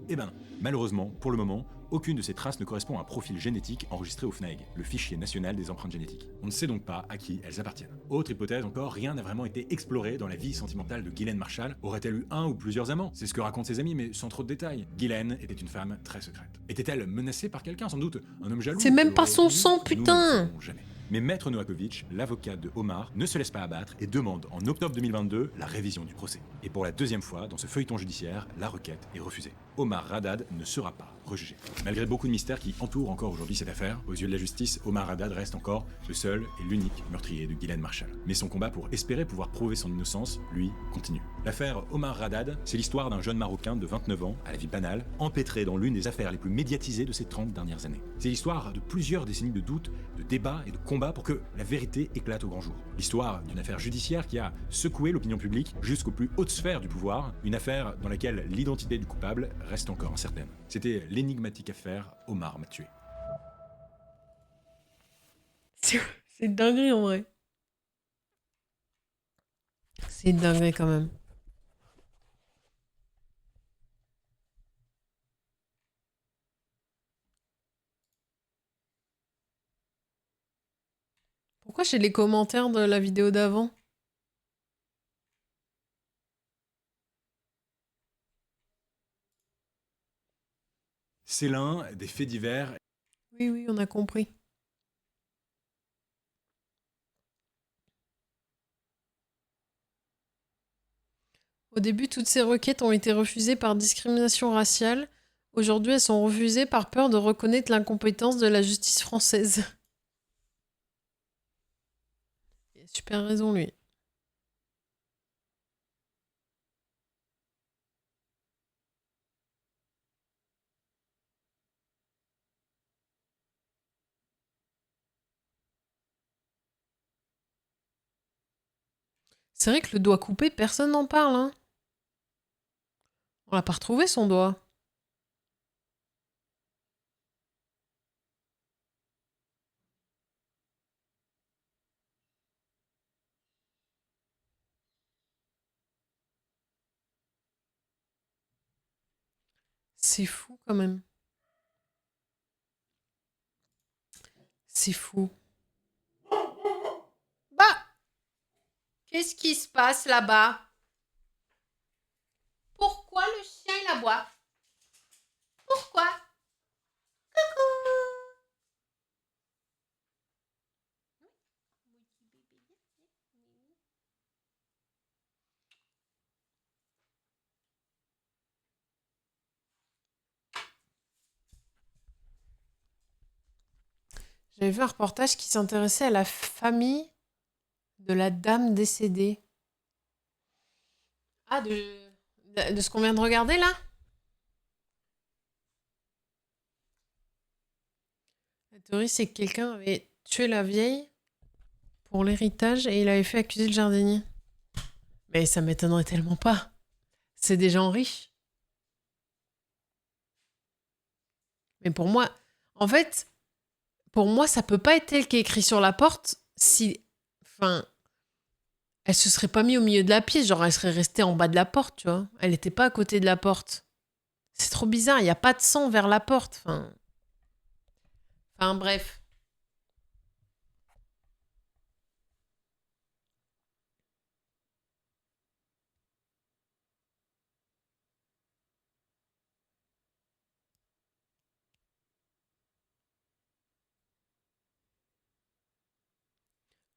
Eh ben non. Malheureusement, pour le moment, aucune de ces traces ne correspond à un profil génétique enregistré au FNAEG, le fichier national des empreintes génétiques. On ne sait donc pas à qui elles appartiennent. Autre hypothèse encore, rien n'a vraiment été exploré dans la vie sentimentale de Ghislaine Marchal. Aurait-elle eu un ou plusieurs amants? C'est ce que racontent ses amis, mais sans trop de détails. Ghislaine était une femme très secrète. Était-elle menacée par quelqu'un? Sans doute un homme jaloux. C'est même pas son sang, putain! Nous ne saurons jamais. Mais Maître Novakovic, l'avocat de Omar, ne se laisse pas abattre et demande en octobre 2022 la révision du procès. Et pour la deuxième fois, dans ce feuilleton judiciaire, la requête est refusée. Omar Haddad ne sera pas rejugé. Malgré beaucoup de mystères qui entourent encore aujourd'hui cette affaire, aux yeux de la justice, Omar Haddad reste encore le seul et l'unique meurtrier de Ghislaine Marchal. Mais son combat pour espérer pouvoir prouver son innocence, lui, continue. L'affaire Omar Haddad, c'est l'histoire d'un jeune Marocain de 29 ans, à la vie banale, empêtré dans l'une des affaires les plus médiatisées de ces 30 dernières années. C'est l'histoire de plusieurs décennies de doutes, de débats et de combats pour que la vérité éclate au grand jour. L'histoire d'une affaire judiciaire qui a secoué l'opinion publique jusqu'aux plus hautes sphères du pouvoir, une affaire dans laquelle l'identité du coupable reste encore incertaine. C'était l'énigmatique affaire Omar m'a tué. C'est dingue en vrai. C'est dingue quand même. Pourquoi j'ai les commentaires de la vidéo d'avant? C'est l'un des faits divers. Oui, oui, on a compris. Au début, toutes ces requêtes ont été refusées par discrimination raciale. Aujourd'hui, elles sont refusées par peur de reconnaître l'incompétence de la justice française. Il a super raison, lui. C'est vrai que le doigt coupé, personne n'en parle. Hein. On l'a pas retrouvé, son doigt. C'est fou, quand même. C'est fou. Bah! Qu'est-ce qui se passe là-bas? Pourquoi le chien il aboie? Pourquoi? J'avais vu un reportage qui s'intéressait à la famille de la dame décédée. Ah, de ce qu'on vient de regarder là? La théorie, c'est que quelqu'un avait tué la vieille pour l'héritage et il avait fait accuser le jardinier. Mais ça m'étonnerait tellement pas. C'est des gens riches. Mais pour moi, en fait, pour moi, ça peut pas être elle qui est écrit sur la porte si... Enfin... Elle se serait pas mise au milieu de la pièce, genre elle serait restée en bas de la porte, tu vois. Elle était pas à côté de la porte. C'est trop bizarre, il y a pas de sang vers la porte. Enfin bref.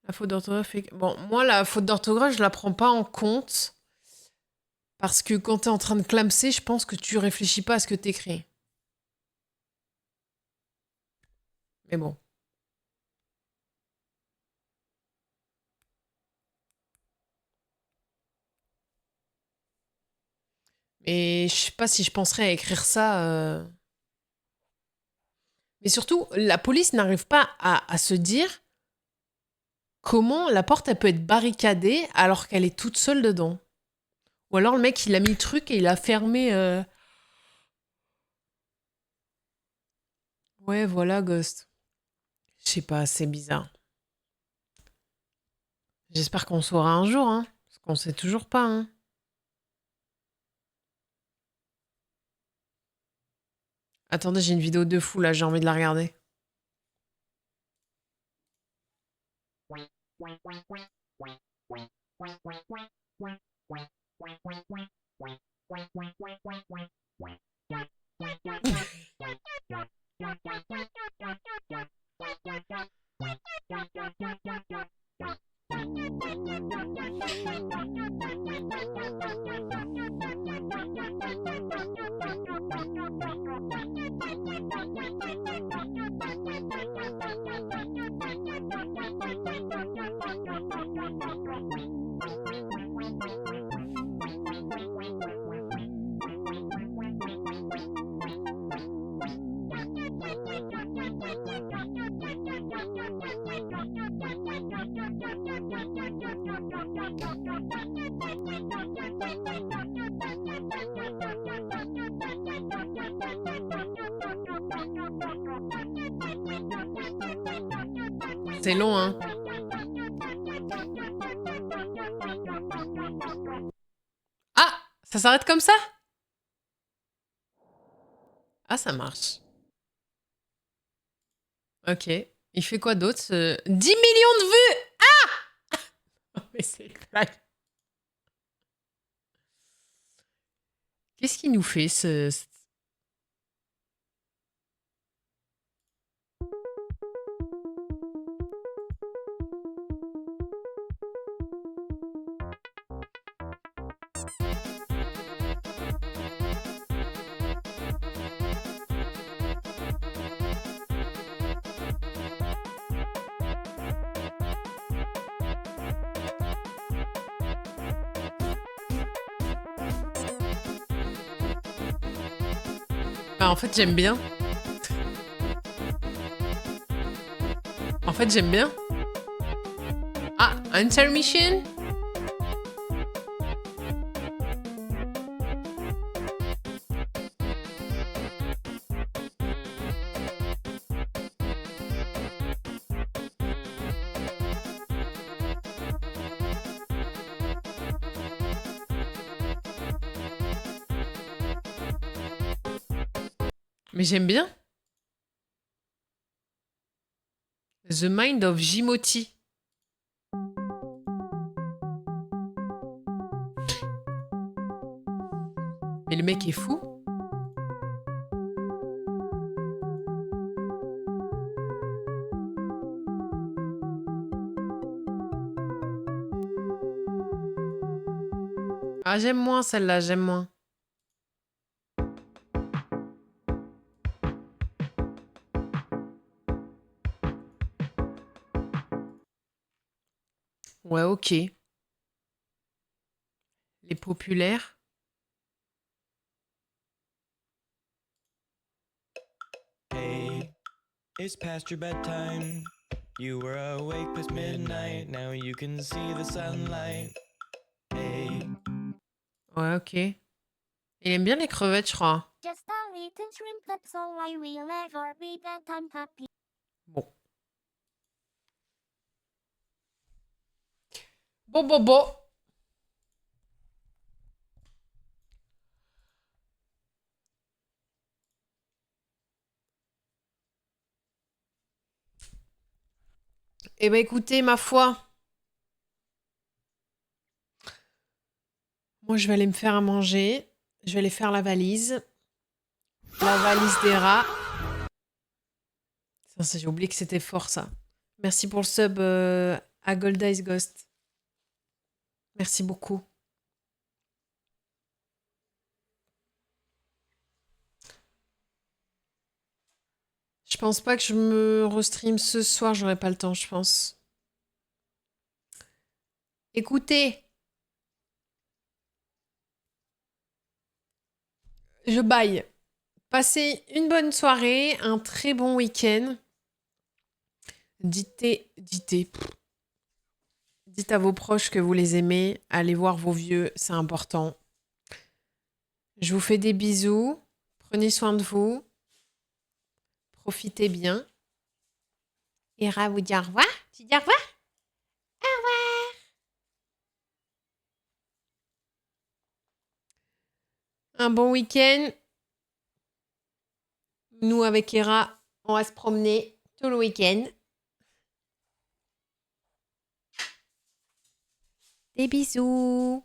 La faute d'orthographe est... Bon, moi, la faute d'orthographe, je la prends pas en compte. Parce que quand t'es en train de clamser, je pense que tu réfléchis pas à ce que t'écris. Mais bon. Mais je sais pas si je penserais à écrire ça... Mais surtout, la police n'arrive pas à se dire... Comment la porte, elle peut être barricadée alors qu'elle est toute seule dedans? Ou alors le mec, il a mis le truc et il a fermé... Ouais, voilà, Ghost. Je sais pas, c'est bizarre. J'espère qu'on saura un jour, hein. Parce qu'on sait toujours pas, hein. Attendez, j'ai une vidéo de fou, là, j'ai envie de la regarder. C'est long, hein. Ah, ça s'arrête comme ça? Ah, ça marche. Ok. Il fait quoi d'autre? 10 millions de vues! Ah! Mais c'est une blague. Qu'est-ce qu'il nous fait, ce... Ah, en fait, j'aime bien. En fait, j'aime bien. Ah, intermission. Mais j'aime bien. The Mind of Jimoti. Mais le mec est fou. Ah, j'aime moins celle-là, j'aime moins. Ouais, ok. Les populaires. Hey, it's past your bedtime. You were awake past midnight. Now you can see the sunlight. Hey. Ouais, ok. Il aime bien les crevettes, je crois. Just a little shrimp, that's all I will ever be that I'm happy. Bon. Bon. Eh ben écoutez, ma foi. Moi, je vais aller me faire à manger. Je vais aller faire la valise. La valise des rats. Ça, j'ai oublié que c'était fort, ça. Merci pour le sub à Gold Eyes Ghost. Merci beaucoup. Je pense pas que je me restream ce soir. J'aurai pas le temps, je pense. Écoutez. Je baille. Passez une bonne soirée, un très bon week-end. Dites à vos proches que vous les aimez. Allez voir vos vieux, c'est important. Je vous fais des bisous. Prenez soin de vous. Profitez bien. Ira vous dire au revoir. Tu dis au revoir? Au revoir. Un bon week-end. Nous, avec Ira, on va se promener tout le week-end. Des bisous.